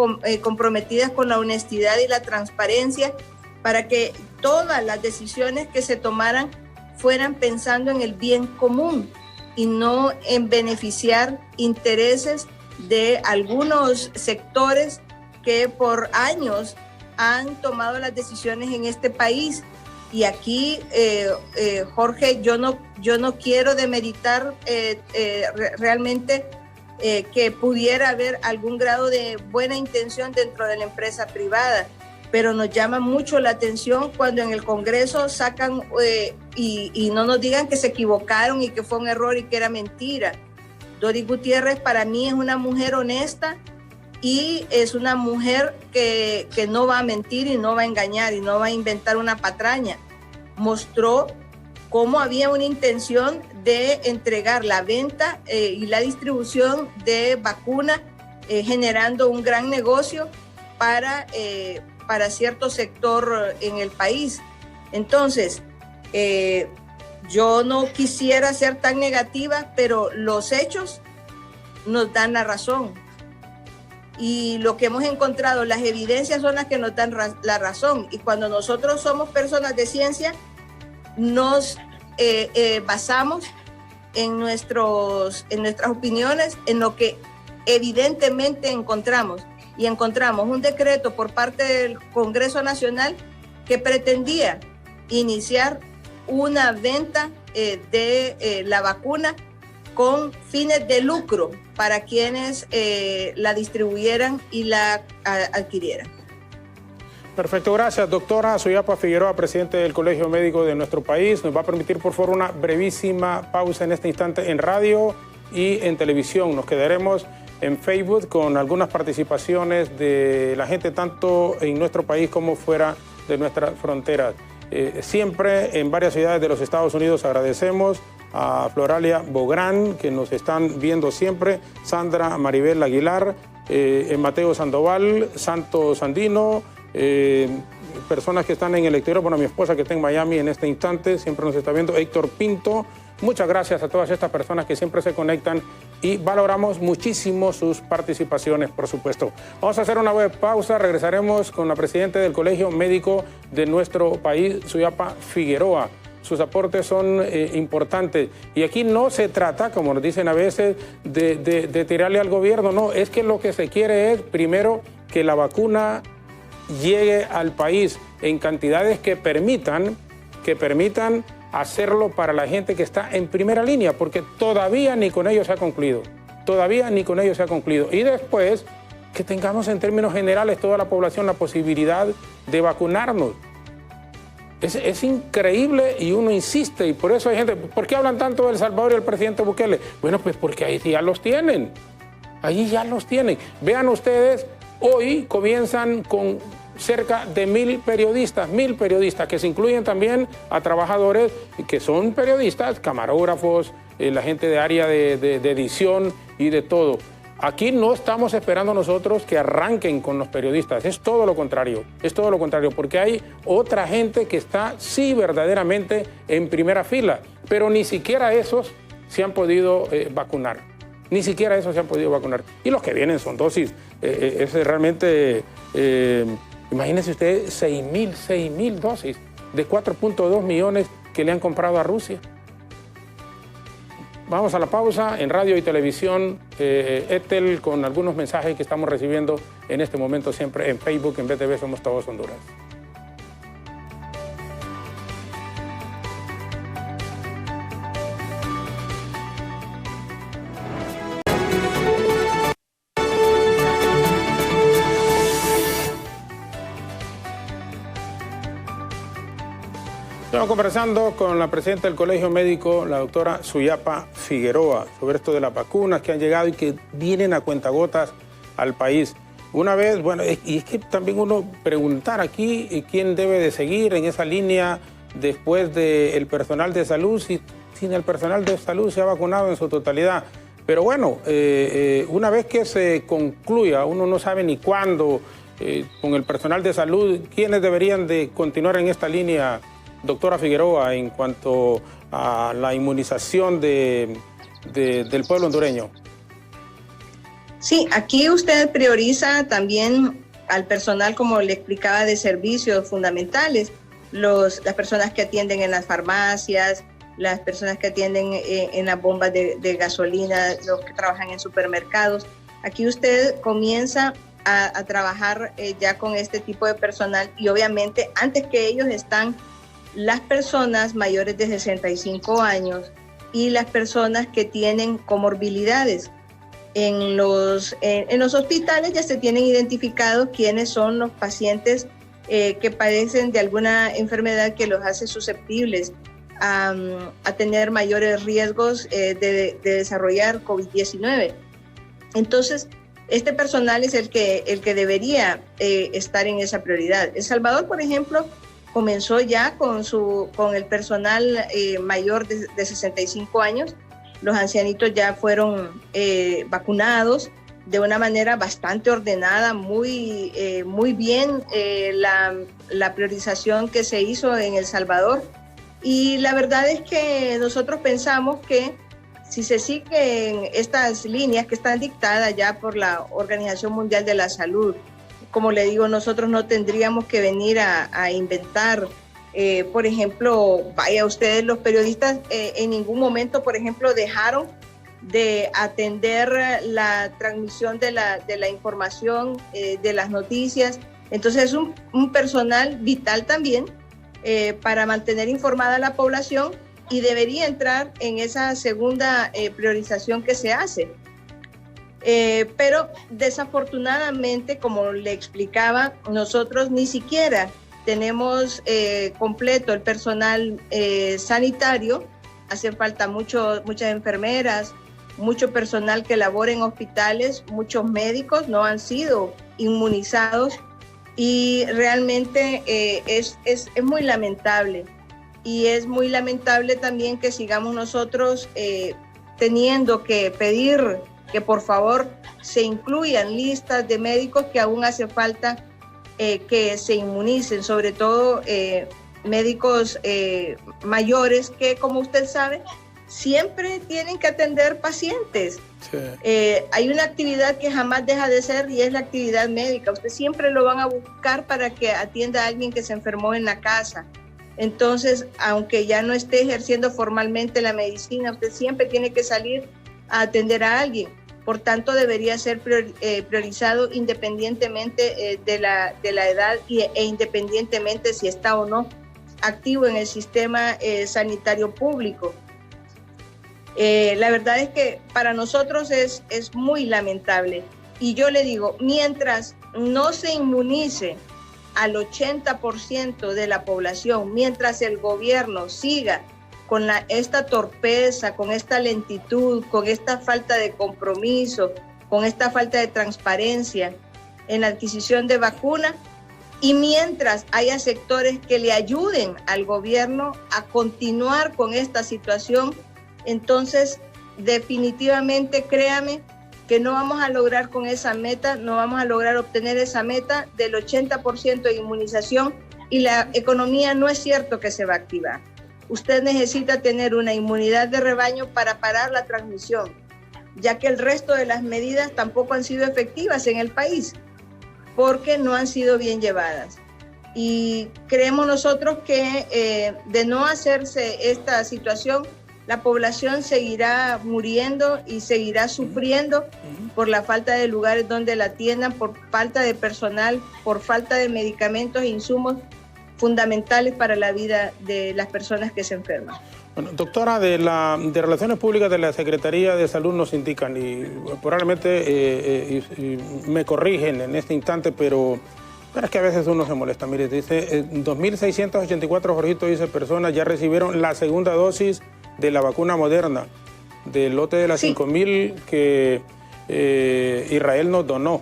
comprometidas con la honestidad y la transparencia, para que todas las decisiones que se tomaran fueran pensando en el bien común y no en beneficiar intereses de algunos sectores que por años han tomado las decisiones en este país. Y aquí, Jorge, yo no quiero demeritar realmente que pudiera haber algún grado de buena intención dentro de la empresa privada, pero nos llama mucho la atención cuando en el Congreso sacan y no nos digan que se equivocaron y que fue un error y que era mentira. Doris Gutiérrez para mí es una mujer honesta y es una mujer que no va a mentir y no va a engañar y no va a inventar una patraña. Mostró cómo había una intención de entregar la venta y la distribución de vacuna, generando un gran negocio para cierto sector en el país. Entonces, yo no quisiera ser tan negativa, pero los hechos nos dan la razón. Y lo que hemos encontrado, las evidencias son las que nos dan la razón. Y cuando nosotros somos personas de ciencia, nos basamos en nuestras opiniones, en lo que evidentemente encontramos. Y encontramos un decreto por parte del Congreso Nacional que pretendía iniciar una venta de la vacuna con fines de lucro para quienes la distribuyeran y la adquirieran. Perfecto, gracias, doctora Suyapa Figueroa, presidente del Colegio Médico de nuestro país. Nos va a permitir, por favor, una brevísima pausa en este instante en radio y en televisión. Nos quedaremos en Facebook con algunas participaciones de la gente tanto en nuestro país como fuera de nuestras fronteras. Siempre en varias ciudades de los Estados Unidos agradecemos a Floralia Bográn, que nos están viendo siempre, Sandra Maribel Aguilar, Mateo Sandoval, Santos Andino, personas que están en el exterior, bueno, mi esposa que está en Miami en este instante, siempre nos está viendo, Héctor Pinto. Muchas gracias a todas estas personas que siempre se conectan y valoramos muchísimo sus participaciones, por supuesto. Vamos a hacer una breve pausa, regresaremos con la presidenta del Colegio Médico de nuestro país, Suyapa Figueroa. Sus aportes son importantes y aquí no se trata, como nos dicen a veces, de tirarle al gobierno, no, es que lo que se quiere es, primero, que la vacuna llegue al país en cantidades que permitan hacerlo para la gente que está en primera línea, porque todavía ni con ellos se ha concluido. Y después, que tengamos en términos generales toda la población la posibilidad de vacunarnos. Es increíble y uno insiste, y por eso hay gente, ¿por qué hablan tanto de El Salvador y el presidente Bukele? Bueno, pues porque ahí ya los tienen. Vean ustedes, hoy comienzan con cerca de 1,000 periodistas, que se incluyen también a trabajadores que son periodistas, camarógrafos, la gente de área de edición y de todo. Aquí no estamos esperando nosotros que arranquen con los periodistas, es todo lo contrario, porque hay otra gente que está sí verdaderamente en primera fila, pero ni siquiera esos se han podido vacunar. Y los que vienen son dosis, es realmente... imagínense ustedes 6,000 dosis de 4.2 millones que le han comprado a Rusia. Vamos a la pausa en radio y televisión, Etel, con algunos mensajes que estamos recibiendo en este momento siempre en Facebook, en BTV Somos Todos Honduras. Estamos conversando con la presidenta del Colegio Médico, la doctora Suyapa Figueroa, sobre esto de las vacunas que han llegado y que vienen a cuentagotas al país. Una vez, bueno, y es que también uno preguntar aquí quién debe de seguir en esa línea después del personal de salud, si el personal de salud se ha vacunado en su totalidad. Pero bueno, una vez que se concluya, uno no sabe ni cuándo, con el personal de salud, ¿quiénes deberían de continuar en esta línea, doctora Figueroa, en cuanto a la inmunización del pueblo hondureño? Sí, aquí usted prioriza también al personal, como le explicaba, de servicios fundamentales, las personas que atienden en las farmacias, las personas que atienden en las bombas de gasolina, los que trabajan en supermercados. Aquí usted comienza a trabajar ya con este tipo de personal, y obviamente antes que ellos están las personas mayores de 65 años y las personas que tienen comorbilidades. En los hospitales ya se tienen identificados quiénes son los pacientes que padecen de alguna enfermedad que los hace susceptibles a tener mayores riesgos de desarrollar COVID-19. Entonces, este personal es el que debería estar en esa prioridad. El Salvador, por ejemplo, comenzó ya con el personal mayor de 65 años. Los ancianitos ya fueron vacunados de una manera bastante ordenada, muy bien la priorización que se hizo en El Salvador. Y la verdad es que nosotros pensamos que si se siguen estas líneas que están dictadas ya por la Organización Mundial de la Salud, como le digo, nosotros no tendríamos que venir a inventar. Por ejemplo, vaya ustedes, los periodistas en ningún momento, por ejemplo, dejaron de atender la transmisión de la información, de las noticias. Entonces es un personal vital también para mantener informada a la población, y debería entrar en esa segunda priorización que se hace. Pero desafortunadamente, como le explicaba, nosotros ni siquiera tenemos completo el personal sanitario. Hacen falta muchas enfermeras, mucho personal que labora en hospitales, muchos médicos no han sido inmunizados, y realmente es muy lamentable. Y es muy lamentable también que sigamos nosotros teniendo que pedir que por favor se incluyan listas de médicos que aún hace falta que se inmunicen, sobre todo médicos mayores que, como usted sabe, siempre tienen que atender pacientes. Sí. Hay una actividad que jamás deja de ser, y es la actividad médica. Usted siempre lo van a buscar para que atienda a alguien que se enfermó en la casa. Entonces, aunque ya no esté ejerciendo formalmente la medicina, usted siempre tiene que salir a atender a alguien. Por tanto, debería ser priorizado independientemente de la edad e independientemente si está o no activo en el sistema sanitario público. La verdad es que para nosotros es muy lamentable. Y yo le digo, mientras no se inmunice al 80% de la población, mientras el gobierno siga con esta torpeza, con esta lentitud, con esta falta de compromiso, con esta falta de transparencia en la adquisición de vacunas, y mientras haya sectores que le ayuden al gobierno a continuar con esta situación, entonces definitivamente, créame, que no vamos a lograr con esa meta, no vamos a lograr obtener esa meta del 80% de inmunización, y la economía no es cierto que se va a activar. Usted necesita tener una inmunidad de rebaño para parar la transmisión, ya que el resto de las medidas tampoco han sido efectivas en el país, porque no han sido bien llevadas. Y creemos nosotros que de no hacerse esta situación, la población seguirá muriendo y seguirá sufriendo por la falta de lugares donde la atiendan, por falta de personal, por falta de medicamentos e insumos fundamentales para la vida de las personas que se enferman. Bueno, doctora, de Relaciones Públicas de la Secretaría de Salud nos indican, y probablemente me corrigen en este instante, pero es que a veces uno se molesta. Mire, dice 2.684, Jorgito, dice, personas ya recibieron la segunda dosis de la vacuna Moderna, del lote de las 5.000 que Israel nos donó.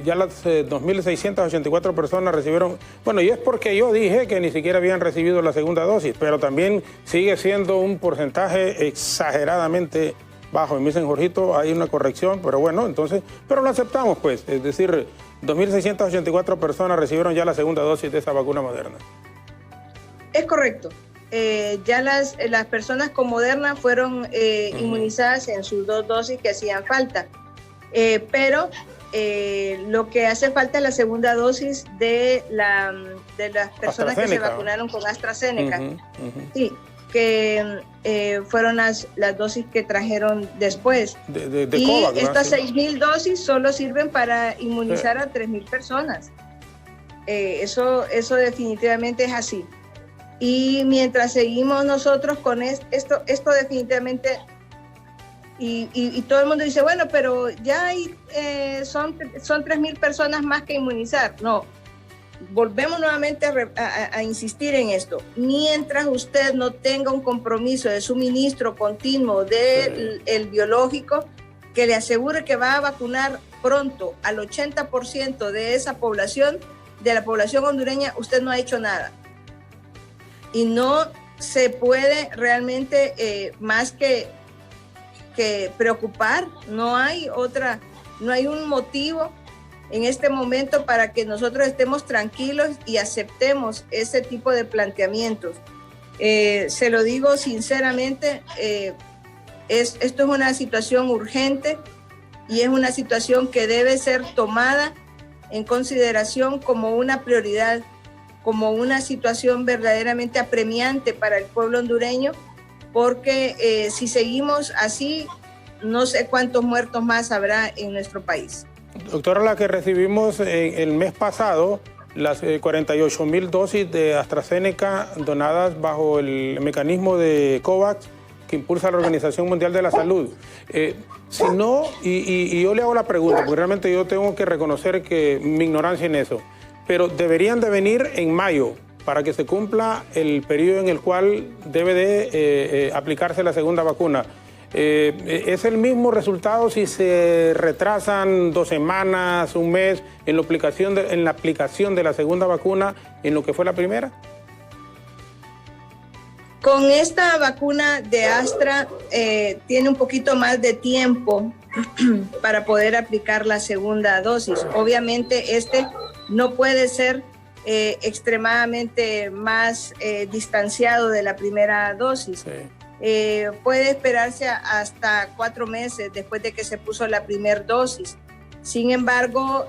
Ya las 2.684 personas recibieron, bueno, y es porque yo dije que ni siquiera habían recibido la segunda dosis, pero también sigue siendo un porcentaje exageradamente bajo. Y me dicen, Jorgito, hay una corrección, pero bueno, entonces, pero lo aceptamos pues, es decir, 2.684 personas recibieron ya la segunda dosis de esa vacuna Moderna. Es correcto. Ya las personas con Moderna fueron inmunizadas en sus 2 dosis que hacían falta. Pero lo que hace falta es la segunda dosis de las personas que se vacunaron con AstraZeneca. Sí, que fueron las dosis que trajeron después. De y COVAX, estas 6.000 dosis solo sirven para inmunizar a 3.000 personas. Eso definitivamente es así. Y mientras seguimos nosotros con esto definitivamente... Y todo el mundo dice, bueno, pero ya hay, son 3.000 personas más que inmunizar. No, volvemos nuevamente a insistir en esto. Mientras usted no tenga un compromiso de suministro continuo del biológico, que le asegure que va a vacunar pronto al 80% de esa población, de la población hondureña, usted no ha hecho nada. Y no se puede realmente más que preocupar. No hay un motivo en este momento para que nosotros estemos tranquilos y aceptemos ese tipo de planteamientos. Se lo digo sinceramente, esto es una situación urgente y es una situación que debe ser tomada en consideración como una prioridad, como una situación verdaderamente apremiante para el pueblo hondureño, porque si seguimos así, no sé cuántos muertos más habrá en nuestro país. Doctora, la que recibimos el mes pasado, las 48.000 dosis de AstraZeneca donadas bajo el mecanismo de COVAX que impulsa la Organización Mundial de la Salud. Si no, y yo le hago la pregunta, porque realmente yo tengo que reconocer que mi ignorancia en eso, pero deberían de venir en mayo, para que se cumpla el periodo en el cual debe de aplicarse la segunda vacuna. ¿Es el mismo resultado si se retrasan 2 semanas, un mes en la aplicación de la segunda vacuna en lo que fue la primera? Con esta vacuna de Astra tiene un poquito más de tiempo para poder aplicar la segunda dosis. Obviamente no puede ser extremadamente más distanciado de la primera dosis. Sí. Puede esperarse hasta 4 meses después de que se puso la primera dosis. Sin embargo,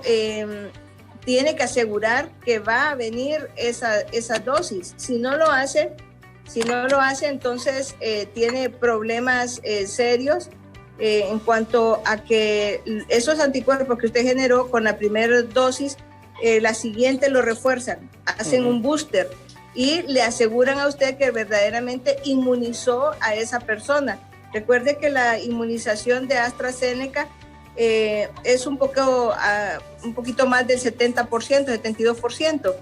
tiene que asegurar que va a venir esa dosis. Si no lo hace, entonces tiene problemas serios en cuanto a que esos anticuerpos que usted generó con la primera dosis, la siguiente lo refuerzan, hacen un booster y le aseguran a usted que verdaderamente inmunizó a esa persona. Recuerde que la inmunización de AstraZeneca es un poquito más del 70%, 72%.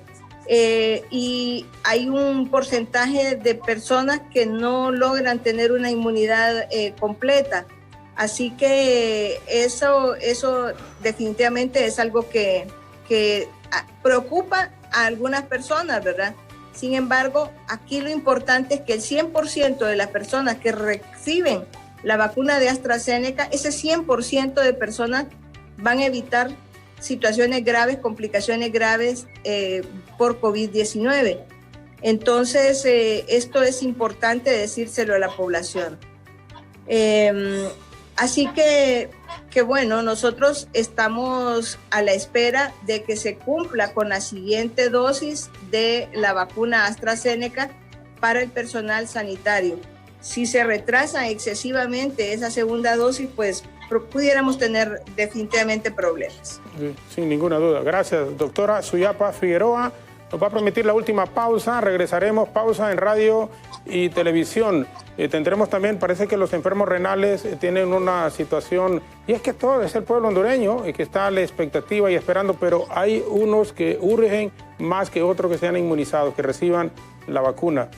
Y hay un porcentaje de personas que no logran tener una inmunidad completa. Así que eso definitivamente es algo que preocupa a algunas personas, ¿verdad? Sin embargo, aquí lo importante es que el 100% de las personas que reciben la vacuna de AstraZeneca, ese 100% de personas van a evitar situaciones graves, complicaciones graves por COVID-19. Entonces, esto es importante decírselo a la población. Así que bueno, nosotros estamos a la espera de que se cumpla con la siguiente dosis de la vacuna AstraZeneca para el personal sanitario. Si se retrasa excesivamente esa segunda dosis, pues pudiéramos tener definitivamente problemas. Sin ninguna duda. Gracias, doctora Suyapa Figueroa. Nos va a permitir la última pausa. Regresaremos, pausa en radio y televisión. Tendremos también, parece que los enfermos renales tienen una situación, y es que todo es el pueblo hondureño y que está a la expectativa y esperando, pero hay unos que urgen más que otros que sean inmunizados, que reciban la vacuna.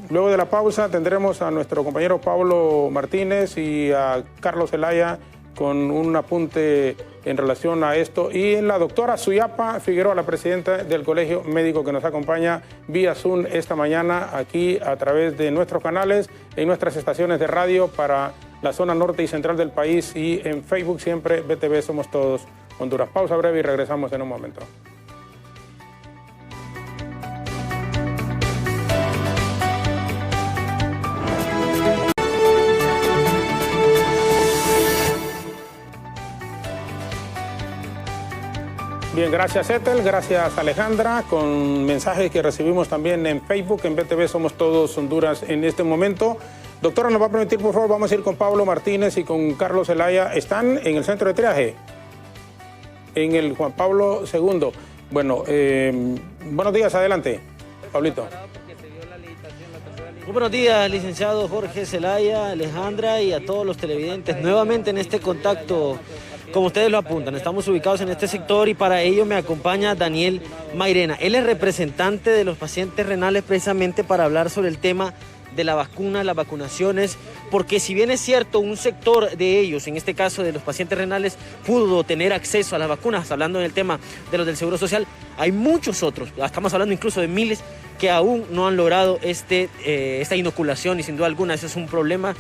Luego de la pausa tendremos a nuestro compañero Pablo Martínez y a Carlos Zelaya con un apunte en relación a esto. Y la doctora Suyapa Figueroa, la presidenta del Colegio Médico, que nos acompaña vía Zoom esta mañana aquí a través de nuestros canales, en nuestras estaciones de radio para la zona norte y central del país, y en Facebook siempre BTV Somos Todos Honduras. Pausa breve y regresamos en un momento. Bien, gracias Ethel, gracias Alejandra, con mensajes que recibimos también en Facebook, en BTV Somos Todos Honduras en este momento. Doctora, ¿nos va a permitir, por favor? Vamos a ir con Pablo Martínez y con Carlos Zelaya. ¿Están en el centro de triaje? En el Juan Pablo II. Bueno, buenos días, adelante, Pablito. Muy buenos días, licenciado Jorge Zelaya, Alejandra y a todos los televidentes. Nuevamente en este contacto, como ustedes lo apuntan, estamos ubicados en este sector y para ello me acompaña Daniel Mairena. Él es representante de los pacientes renales precisamente para hablar sobre el tema de la vacuna, las vacunaciones, porque si bien es cierto, un sector de ellos, en este caso de los pacientes renales, pudo tener acceso a las vacunas, hablando en el tema de los del Seguro Social, hay muchos otros, estamos hablando incluso de miles, que aún no han logrado esta inoculación y sin duda alguna eso es un problema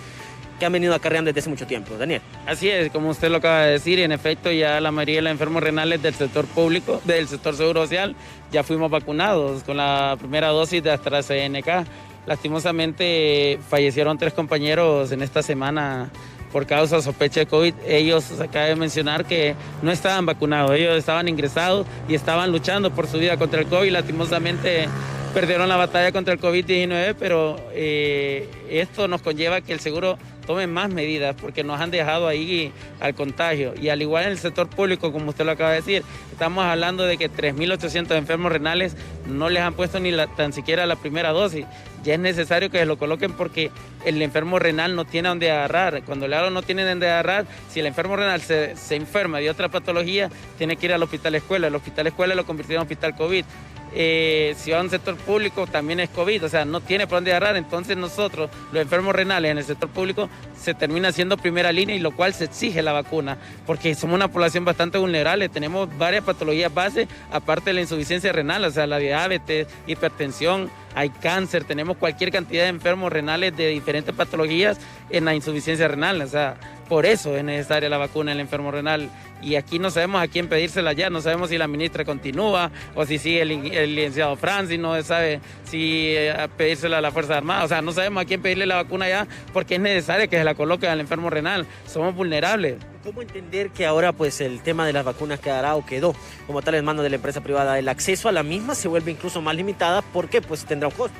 que han venido acarreando desde hace mucho tiempo. Daniel. Así es, como usted lo acaba de decir, en efecto ya la mayoría de los enfermos renales del sector público, del sector Seguro Social, ya fuimos vacunados con la primera dosis de AstraZeneca. Lastimosamente fallecieron 3 compañeros en esta semana por causa de sospecha de COVID. Ellos, acaba de mencionar que no estaban vacunados, ellos estaban ingresados y estaban luchando por su vida contra el COVID. Lastimosamente perdieron la batalla contra el COVID-19, pero esto nos conlleva que el seguro tome más medidas porque nos han dejado ahí al contagio. Y al igual en el sector público, como usted lo acaba de decir, estamos hablando de que 3.800 enfermos renales no les han puesto ni tan siquiera la primera dosis. Ya es necesario que se lo coloquen porque el enfermo renal no tiene dónde agarrar. Cuando le hablo no tiene dónde agarrar, si el enfermo renal se enferma de otra patología, tiene que ir al hospital escuela. El hospital escuela lo convirtieron en hospital COVID. Si va a un sector público también es COVID, o sea, no tiene por dónde agarrar. Entonces nosotros, los enfermos renales en el sector público, se termina siendo primera línea y lo cual se exige la vacuna, porque somos una población bastante vulnerable, tenemos varias patologías base, aparte de la insuficiencia renal, o sea, la diabetes, hipertensión, hay cáncer, tenemos cualquier cantidad de enfermos renales de diferentes patologías en la insuficiencia renal, o sea, por eso es necesaria la vacuna en el enfermo renal. Y aquí no sabemos a quién pedírsela ya, no sabemos si la ministra continúa o si sigue el licenciado Francis, no sabe si pedírsela a la Fuerza Armada, o sea, no sabemos a quién pedirle la vacuna ya porque es necesario que se la coloquen al enfermo renal, somos vulnerables. ¿Cómo entender que ahora pues el tema de las vacunas quedará o quedó como tal en manos de la empresa privada? El acceso a la misma se vuelve incluso más limitada porque pues tendrá un costo.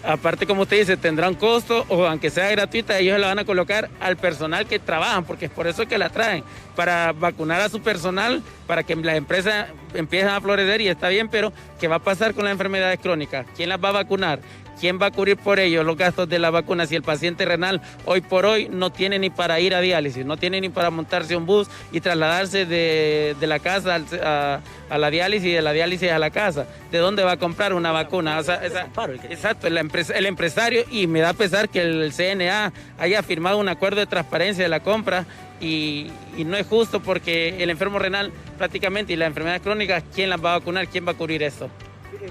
Aparte, como usted dice, tendrá un costo o aunque sea gratuita, ellos la van a colocar al personal que trabajan, porque es por eso que la traen, para vacunar a su personal, para que las empresas empiecen a florecer y está bien, pero ¿qué va a pasar con las enfermedades crónicas? ¿Quién las va a vacunar? ¿Quién va a cubrir por ellos los gastos de la vacuna si el paciente renal hoy por hoy no tiene ni para ir a diálisis, no tiene ni para montarse un bus y trasladarse de la casa a la diálisis y de la diálisis a la casa? ¿De dónde va a comprar una vacuna? O sea, exacto, el empresario, y me da pesar que el CNA haya firmado un acuerdo de transparencia de la compra y no es justo porque el enfermo renal prácticamente y las enfermedades crónicas, ¿quién las va a vacunar? ¿Quién va a cubrir esto?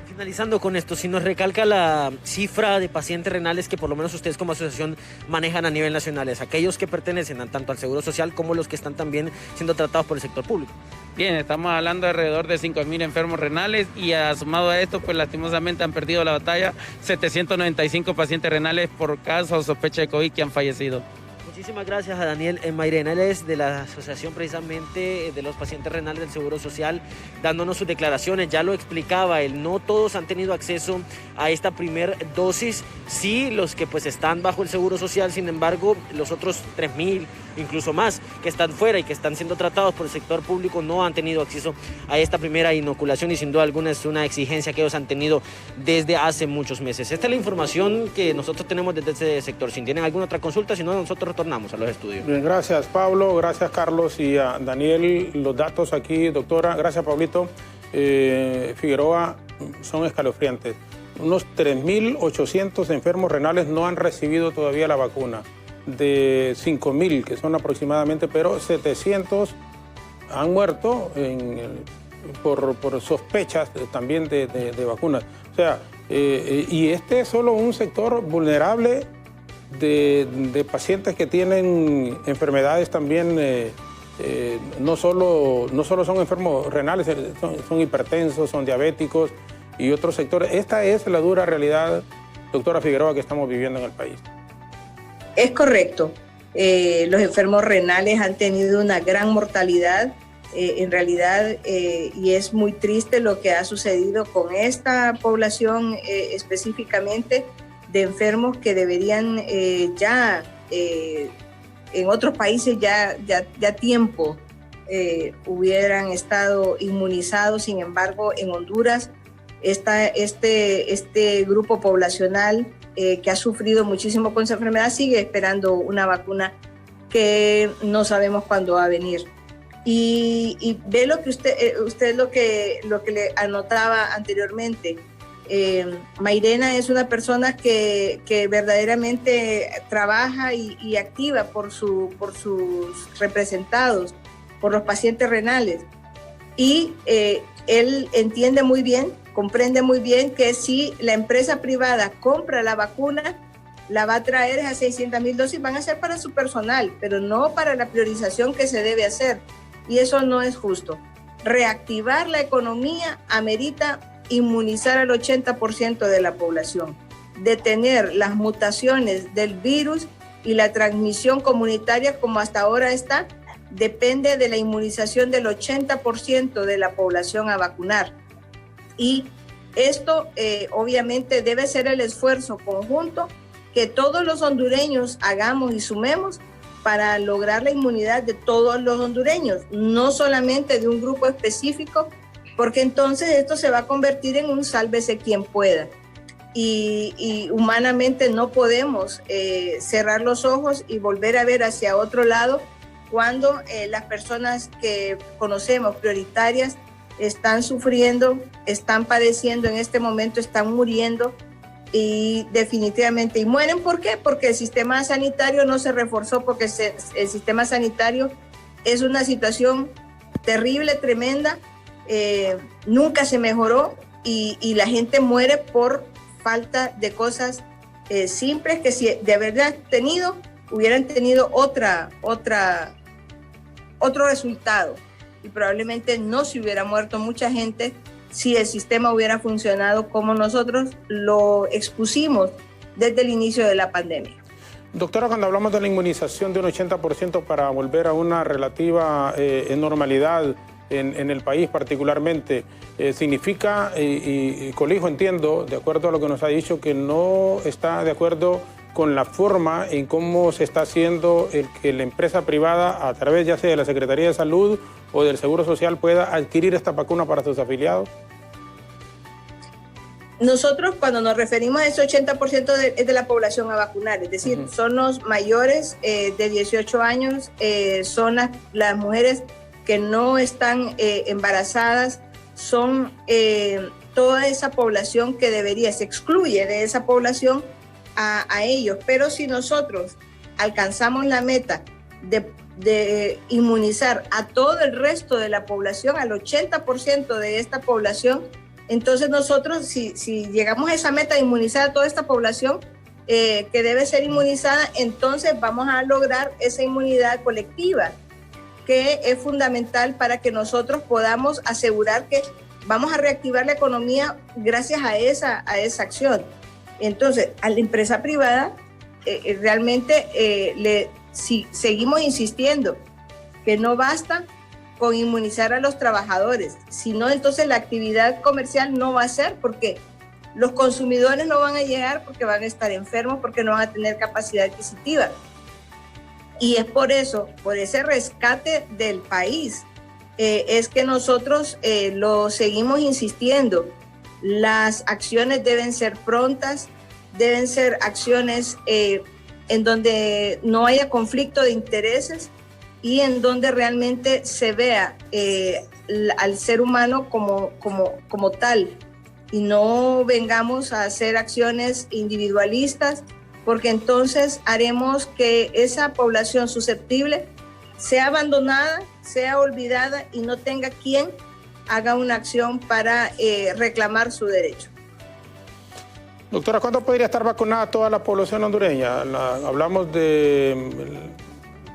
Finalizando con esto, si nos recalca la cifra de pacientes renales que por lo menos ustedes como asociación manejan a nivel nacional, es aquellos que pertenecen tanto al Seguro Social como los que están también siendo tratados por el sector público. Bien, estamos hablando de alrededor de 5.000 enfermos renales y sumado a esto, pues lastimosamente han perdido la batalla 795 pacientes renales por caso o sospecha de COVID que han fallecido. Muchísimas gracias a Daniel Mairena, él es de la asociación precisamente de los pacientes renales del Seguro Social, dándonos sus declaraciones. Ya lo explicaba él, no todos han tenido acceso a esta primer dosis, sí los que pues están bajo el Seguro Social, sin embargo los otros 3.000, incluso más, que están fuera y que están siendo tratados por el sector público no han tenido acceso a esta primera inoculación y sin duda alguna es una exigencia que ellos han tenido desde hace muchos meses. Esta es la información que nosotros tenemos desde ese sector. Si tienen alguna otra consulta, si no, nosotros retornamos a los estudios. Bien, gracias Pablo, gracias Carlos y a Daniel. Los datos aquí, doctora, gracias Pablito. Figueroa, son escalofriantes. Unos 3.800 enfermos renales no han recibido todavía la vacuna. de 5.000, que son aproximadamente, pero 700 han muerto por sospechas también de vacunas. O sea, y este es solo un sector vulnerable de pacientes que tienen enfermedades también, no solo son enfermos renales, son hipertensos, son diabéticos y otros sectores. Esta es la dura realidad, doctora Figueroa, que estamos viviendo en el país. Es correcto. Los enfermos renales han tenido una gran mortalidad, en realidad, y es muy triste lo que ha sucedido con esta población específicamente de enfermos que deberían en otros países ya tiempo hubieran estado inmunizados. Sin embargo, en Honduras este grupo poblacional que ha sufrido muchísimo con esa enfermedad sigue esperando una vacuna que no sabemos cuándo va a venir. Y ve lo que usted lo que le anotaba anteriormente. Mairena es una persona que verdaderamente trabaja y activa por sus representados, por los pacientes renales. Y él entiende muy bien, comprende muy bien que si la empresa privada compra la vacuna, la va a traer a 600,000 dosis, van a ser para su personal, pero no para la priorización que se debe hacer. Y eso no es justo. Reactivar la economía amerita inmunizar al 80% de la población, detener las mutaciones del virus y la transmisión comunitaria como hasta ahora está, depende de la inmunización del 80% de la población a vacunar. Y esto obviamente debe ser el esfuerzo conjunto que todos los hondureños hagamos y sumemos para lograr la inmunidad de todos los hondureños, no solamente de un grupo específico, porque entonces esto se va a convertir en un sálvese quien pueda. Y humanamente no podemos cerrar los ojos y volver a ver hacia otro lado cuando las personas que conocemos prioritarias están sufriendo, están padeciendo en este momento, están muriendo y definitivamente, y mueren. ¿Por qué? Porque el sistema sanitario no se reforzó, porque el sistema sanitario es una situación terrible, tremenda, nunca se mejoró y la gente muere por falta de cosas simples que si de verdad hubieran tenido otro resultado y probablemente no se hubiera muerto mucha gente si el sistema hubiera funcionado como nosotros lo expusimos desde el inicio de la pandemia. Doctora, cuando hablamos de la inmunización de un 80% para volver a una relativa normalidad en el país particularmente, significa, y Colijo entiendo, de acuerdo a lo que nos ha dicho, que no está de acuerdo con la forma en cómo se está haciendo el que la empresa privada, a través ya sea de la Secretaría de Salud o del Seguro Social, pueda adquirir esta vacuna para sus afiliados. Nosotros cuando nos referimos a ese 80% es de la población a vacunar, es decir, son los mayores de 18 años, son las mujeres que no están embarazadas, son toda esa población que se excluye de esa población a ellos. Pero si nosotros alcanzamos la meta de inmunizar a todo el resto de la población, al 80% de esta población, entonces nosotros, si llegamos a esa meta de inmunizar a toda esta población que debe ser inmunizada, entonces vamos a lograr esa inmunidad colectiva, que es fundamental para que nosotros podamos asegurar que vamos a reactivar la economía gracias a esa acción. Entonces, a la empresa privada realmente si seguimos insistiendo que no basta con inmunizar a los trabajadores, sino entonces la actividad comercial no va a ser, porque los consumidores no van a llegar, porque van a estar enfermos, porque no van a tener capacidad adquisitiva. Y es por eso, por ese rescate del país, es que nosotros lo seguimos insistiendo. Las acciones deben ser prontas, deben ser acciones en donde no haya conflicto de intereses y en donde realmente se vea al ser humano como tal, y no vengamos a hacer acciones individualistas porque entonces haremos que esa población susceptible sea abandonada, sea olvidada y no tenga quien haga una acción para reclamar su derecho. Doctora, ¿cuándo podría estar vacunada toda la población hondureña? Hablamos de...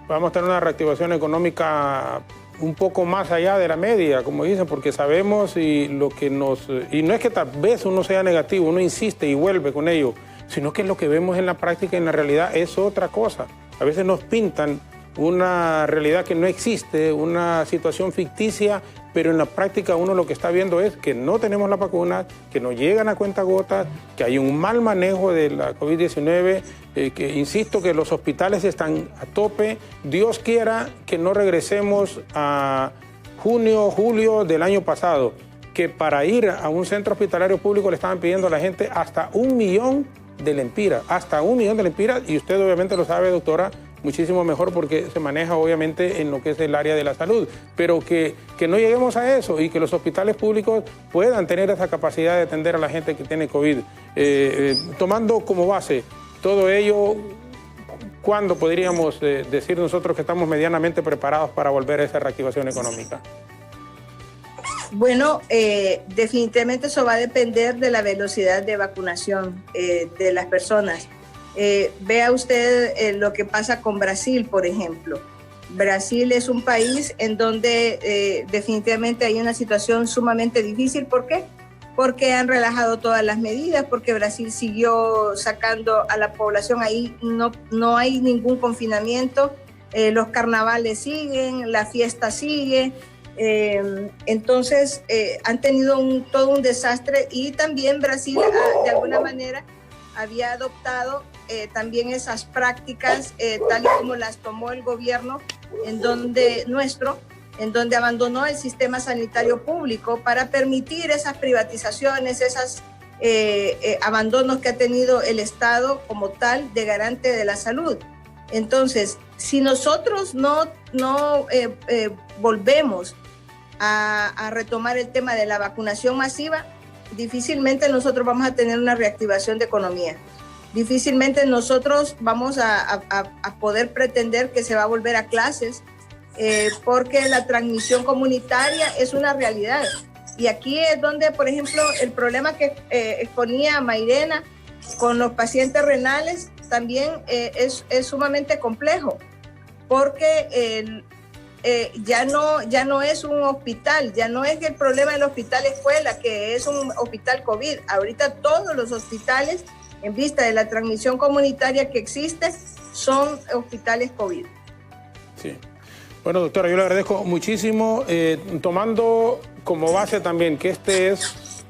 Vamos a tener una reactivación económica un poco más allá de la media, como dicen, porque sabemos y no es que tal vez uno sea negativo, uno insiste y vuelve con ello, sino que lo que vemos en la práctica, en la realidad, es otra cosa. A veces nos pintan una realidad que no existe, una situación ficticia, pero en la práctica uno lo que está viendo es que no tenemos la vacuna, que no llegan a cuentagotas, que hay un mal manejo de la COVID-19, que insisto que los hospitales están a tope. Dios quiera que no regresemos a junio, julio del año pasado, que para ir a un centro hospitalario público le estaban pidiendo a la gente hasta 1 millón de lempiras, y usted obviamente lo sabe, doctora, muchísimo mejor porque se maneja obviamente en lo que es el área de la salud, pero que no lleguemos a eso y que los hospitales públicos puedan tener esa capacidad de atender a la gente que tiene COVID. Tomando como base todo ello, ¿cuándo podríamos decir nosotros que estamos medianamente preparados para volver a esa reactivación económica? Bueno, definitivamente eso va a depender de la velocidad de vacunación de las personas. Vea usted lo que pasa con Brasil, por ejemplo. Brasil es un país en donde definitivamente hay una situación sumamente difícil. ¿Por qué? Porque han relajado todas las medidas, porque Brasil siguió sacando a la población ahí, no hay ningún confinamiento, los carnavales siguen, la fiesta sigue. Entonces han tenido todo un desastre, y también Brasil de alguna manera había adoptado también esas prácticas tal y como las tomó el gobierno en donde abandonó el sistema sanitario público para permitir esas privatizaciones, esos abandonos que ha tenido el Estado como tal de garante de la salud. Entonces, si nosotros no volvemos a retomar el tema de la vacunación masiva, difícilmente nosotros vamos a tener una reactivación de economía. Difícilmente nosotros vamos a poder pretender que se va a volver a clases, porque la transmisión comunitaria es una realidad. Y aquí es donde, por ejemplo, el problema que exponía Mairena con los pacientes renales también es sumamente complejo, porque ya no es un hospital, ya no es que el problema del hospital escuela, que es un hospital COVID. Ahorita todos los hospitales, en vista de la transmisión comunitaria que existe, son hospitales COVID. Sí. Bueno, doctora, yo le agradezco muchísimo, tomando como base también que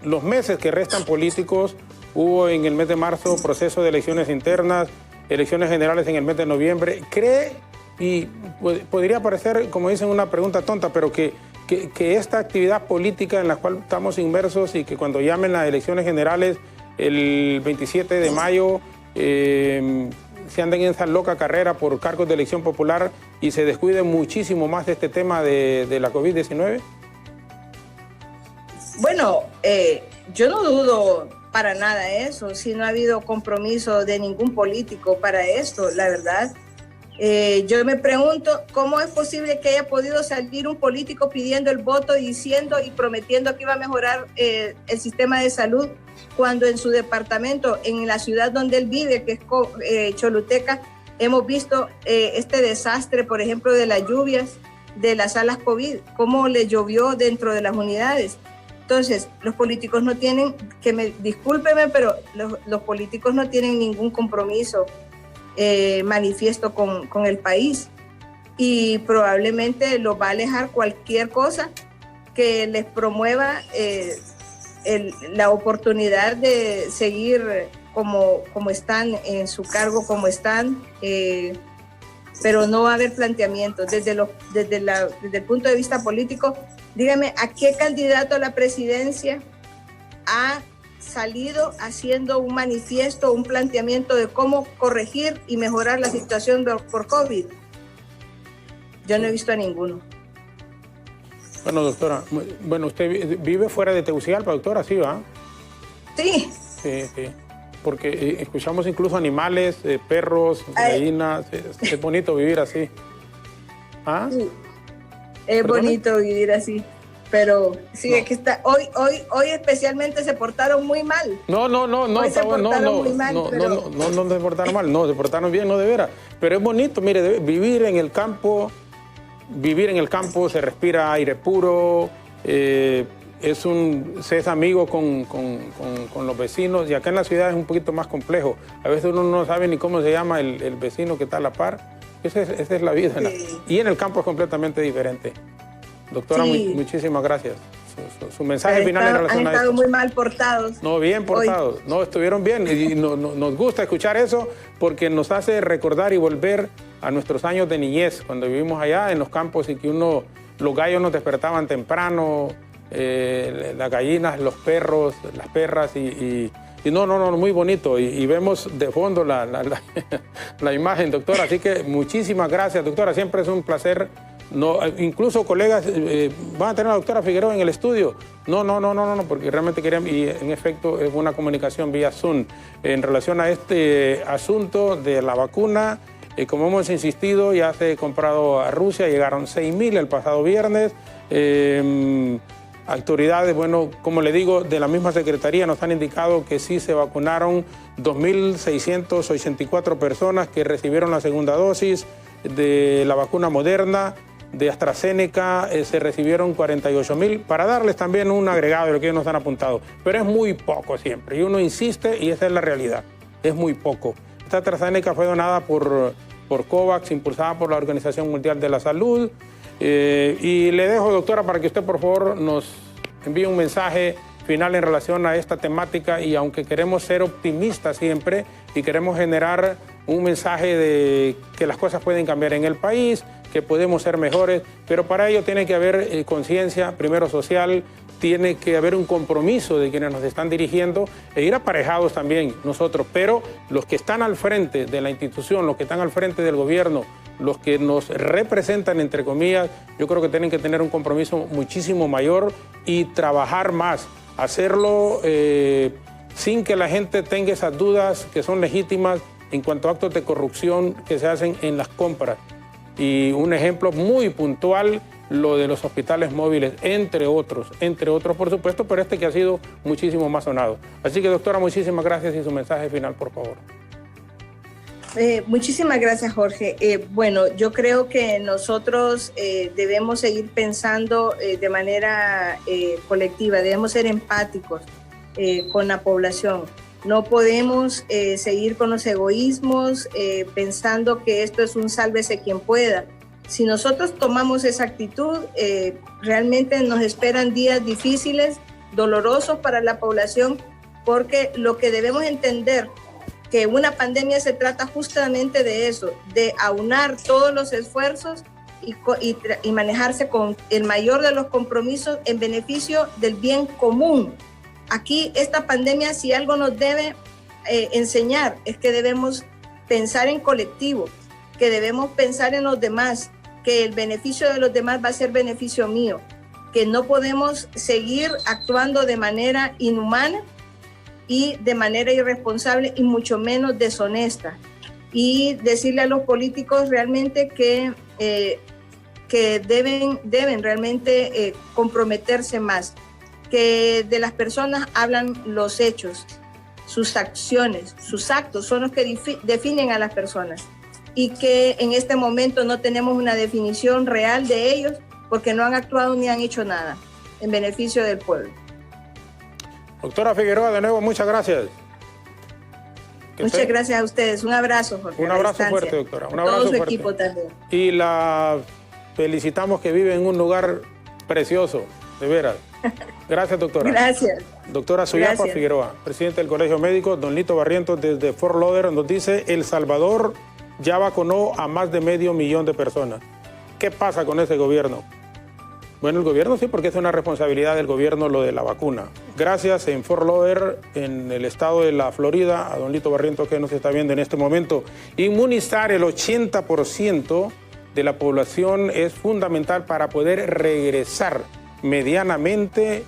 los meses que restan políticos. Hubo en el mes de marzo proceso de elecciones internas, elecciones generales en el mes de noviembre. ¿Cree, y podría parecer, como dicen, una pregunta tonta, pero que esta actividad política en la cual estamos inmersos, y que cuando llamen las elecciones generales el 27 de mayo se anden en esa loca carrera por cargos de elección popular y se descuide muchísimo más de este tema de la COVID-19? Bueno, yo no dudo para nada eso, si no ha habido compromiso de ningún político para esto, la verdad. Yo me pregunto cómo es posible que haya podido salir un político pidiendo el voto, diciendo y prometiendo que iba a mejorar el sistema de salud, cuando en su departamento, en la ciudad donde él vive, que es Choluteca, hemos visto este desastre, por ejemplo, de las lluvias, de las salas COVID, cómo le llovió dentro de las unidades. Entonces, los políticos no tienen, discúlpeme, pero los políticos no tienen ningún compromiso manifiesto con el país, y probablemente los va a alejar cualquier cosa que les promueva la oportunidad de seguir como están en su cargo, como están, pero no va a haber planteamientos desde el punto de vista político. Dígame, ¿a qué candidato a la presidencia ha salido haciendo un manifiesto, un planteamiento de cómo corregir y mejorar la situación por COVID? Yo no he visto a ninguno. Bueno, doctora, usted vive fuera de Tegucigalpa, doctora, ¿sí va? Sí. Sí, sí. porque escuchamos incluso animales, perros, gallinas. Es bonito vivir así. ¿Ah? Sí. Es bonito vivir así. Pero sí, es que está, hoy especialmente se portaron muy mal. No, hoy se portaron muy mal, no se portaron mal, no, se portaron bien, no de veras. Pero es bonito, mire, vivir en el campo, se respira aire puro, se es amigo con los vecinos, y acá en la ciudad es un poquito más complejo. A veces uno no sabe ni cómo se llama el vecino que está a la par. Esa es la vida. Sí. Y en el campo es completamente diferente. Doctora, sí. Muchísimas gracias. Su mensaje final en relación a esto. Han estado muy mal portados. No, bien portados. Hoy. No, estuvieron bien. Y nos gusta escuchar eso porque nos hace recordar y volver a nuestros años de niñez, cuando vivimos allá en los campos y que los gallos nos despertaban temprano, las gallinas, los perros, las perras y muy bonito. Y vemos de fondo la imagen, doctora. Así que muchísimas gracias, doctora. Siempre es un placer. No, incluso colegas van a tener a la doctora Figueroa en el estudio. No, porque realmente querían, y en efecto es una comunicación vía Zoom en relación a este asunto de la vacuna. Como hemos insistido, ya se ha comprado a Rusia, llegaron 6.000 el pasado viernes. Autoridades, bueno, como le digo, de la misma Secretaría nos han indicado que sí se vacunaron 2.684 personas que recibieron la segunda dosis de la vacuna Moderna. De AstraZeneca se recibieron 48.000, para darles también un agregado de lo que ellos nos han apuntado. Pero es muy poco siempre, y uno insiste, y esa es la realidad, es muy poco. Esta AstraZeneca fue donada por COVAX, impulsada por la Organización Mundial de la Salud. Y le dejo, doctora, para que usted, por favor, nos envíe un mensaje final en relación a esta temática, y aunque queremos ser optimistas siempre y queremos generar un mensaje de que las cosas pueden cambiar en el país, que podemos ser mejores, pero para ello tiene que haber conciencia, primero social, tiene que haber un compromiso de quienes nos están dirigiendo e ir aparejados también nosotros, pero los que están al frente de la institución, los que están al frente del gobierno, los que nos representan, entre comillas, yo creo que tienen que tener un compromiso muchísimo mayor y trabajar más, hacerlo sin que la gente tenga esas dudas que son legítimas en cuanto a actos de corrupción que se hacen en las compras. Y un ejemplo muy puntual, lo de los hospitales móviles, entre otros por supuesto, pero este que ha sido muchísimo más sonado. Así que, doctora, muchísimas gracias, y su mensaje final, por favor. Muchísimas gracias, Jorge. Bueno, yo creo que nosotros debemos seguir pensando de manera colectiva, debemos ser empáticos con la población. No podemos seguir con los egoísmos pensando que esto es un sálvese quien pueda. Si nosotros tomamos esa actitud, realmente nos esperan días difíciles, dolorosos para la población, porque lo que debemos entender que una pandemia se trata justamente de eso, de aunar todos los esfuerzos y manejarse con el mayor de los compromisos en beneficio del bien común. Aquí esta pandemia, si algo nos debe enseñar, es que debemos pensar en colectivo, que debemos pensar en los demás, que el beneficio de los demás va a ser beneficio mío, que no podemos seguir actuando de manera inhumana y de manera irresponsable y mucho menos deshonesta. Y decirle a los políticos realmente que deben realmente comprometerse más, que de las personas hablan los hechos, sus acciones, sus actos son los que definen a las personas, y que en este momento no tenemos una definición real de ellos porque no han actuado ni han hecho nada en beneficio del pueblo. Doctora Figueroa, de nuevo, muchas gracias. Muchas gracias a ustedes. Un abrazo, Jorge. Un abrazo fuerte, doctora. Un abrazo todo su fuerte. Equipo también. Y la felicitamos, que vive en un lugar precioso, de veras. Gracias, doctora. Gracias. Doctora Suyapa Figueroa, presidente del Colegio Médico. Don Lito Barrientos, desde Fort Lauderdale, nos dice: El Salvador ya vacunó a más de 500,000 de personas. ¿Qué pasa con ese gobierno? Bueno, el gobierno sí, porque es una responsabilidad del gobierno lo de la vacuna. Gracias en Fort Lauderdale, en el estado de la Florida, a don Lito Barrientos, que nos está viendo en este momento. Inmunizar el 80% de la población es fundamental para poder regresar medianamente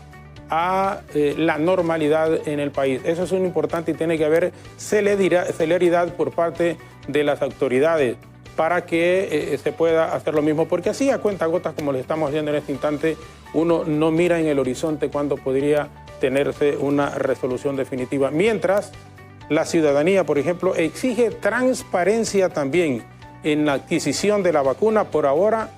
a la normalidad en el país. Eso es un importante y tiene que haber celeridad por parte de las autoridades para que se pueda hacer lo mismo, porque así a cuentagotas, como le estamos haciendo en este instante, uno no mira en el horizonte cuándo podría tenerse una resolución definitiva. Mientras, la ciudadanía, por ejemplo, exige transparencia también en la adquisición de la vacuna. Por ahora,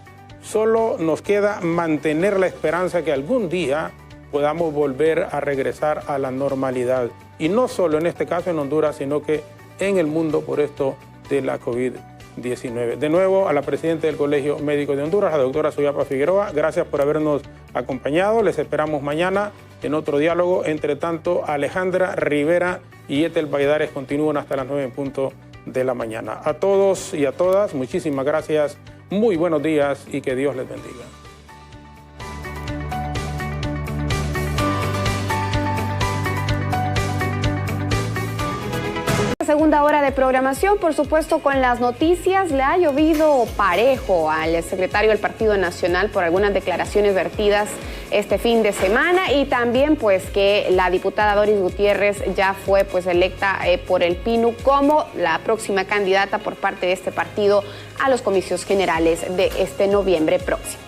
solo nos queda mantener la esperanza que algún día podamos volver a regresar a la normalidad. Y no solo en este caso en Honduras, sino que en el mundo por esto de la COVID-19. De nuevo, a la presidenta del Colegio Médico de Honduras, la doctora Suyapa Figueroa, gracias por habernos acompañado. Les esperamos mañana en otro diálogo. Entre tanto, Alejandra Rivera y Ethel Valladares continúan hasta las 9 en punto de la mañana. A todos y a todas, muchísimas gracias, muy buenos días y que Dios les bendiga. Segunda hora de programación, por supuesto, con las noticias. Le ha llovido parejo al secretario del Partido Nacional por algunas declaraciones vertidas este fin de semana, y también pues que la diputada Doris Gutiérrez ya fue pues electa por el PINU como la próxima candidata por parte de este partido a los comicios generales de este noviembre próximo.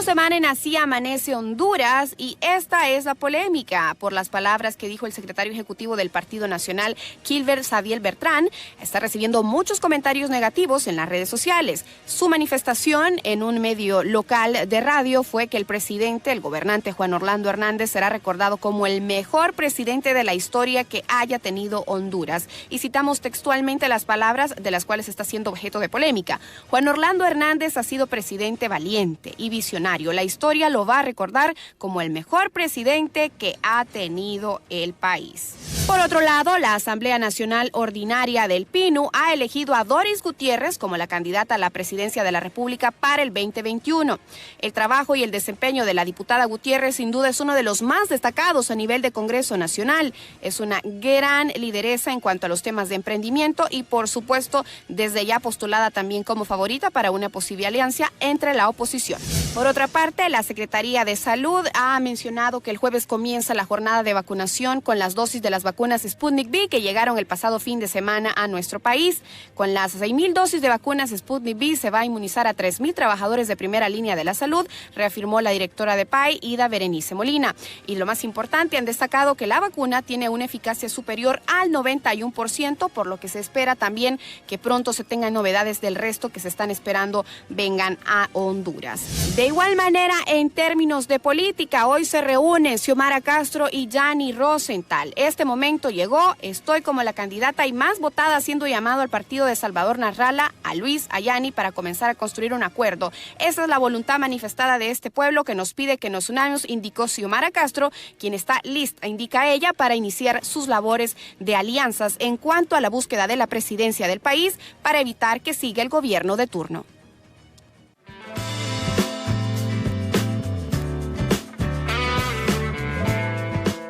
Semana en Así Amanece Honduras, y esta es la polémica por las palabras que dijo el secretario ejecutivo del Partido Nacional, Kilber Sadiel Bertrán. Está recibiendo muchos comentarios negativos en las redes sociales. Su manifestación en un medio local de radio fue que el presidente, el gobernante Juan Orlando Hernández, será recordado como el mejor presidente de la historia que haya tenido Honduras. Y citamos textualmente las palabras de las cuales está siendo objeto de polémica. Juan Orlando Hernández ha sido presidente valiente y visionario. La historia lo va a recordar como el mejor presidente que ha tenido el país. Por otro lado, la Asamblea Nacional Ordinaria del PINU ha elegido a Doris Gutiérrez como la candidata a la presidencia de la República para el 2021. El trabajo y el desempeño de la diputada Gutiérrez sin duda es uno de los más destacados a nivel de Congreso Nacional. Es una gran lideresa en cuanto a los temas de emprendimiento y, por supuesto, desde ya postulada también como favorita para una posible alianza entre la oposición. Por otra parte, la Secretaría de Salud ha mencionado que el jueves comienza la jornada de vacunación con las dosis de las vacunas Sputnik V que llegaron el pasado fin de semana a nuestro país. Con las 6,000 dosis de vacunas Sputnik V se va a inmunizar a 3,000 trabajadores de primera línea de la salud, reafirmó la directora de PAI, Ida Berenice Molina. Y lo más importante, han destacado que la vacuna tiene una eficacia superior al 91%, por lo que se espera también que pronto se tengan novedades del resto que se están esperando vengan a Honduras. De igual manera, en términos de política, hoy se reúnen Xiomara Castro y Yanni Rosenthal. Este momento llegó, estoy como la candidata y más votada, haciendo llamado al partido de Salvador Narrala, a Luis, a Yanni, para comenzar a construir un acuerdo. Esa es la voluntad manifestada de este pueblo que nos pide que nos unamos, indicó Xiomara Castro, quien está lista, indica ella, para iniciar sus labores de alianzas en cuanto a la búsqueda de la presidencia del país para evitar que siga el gobierno de turno.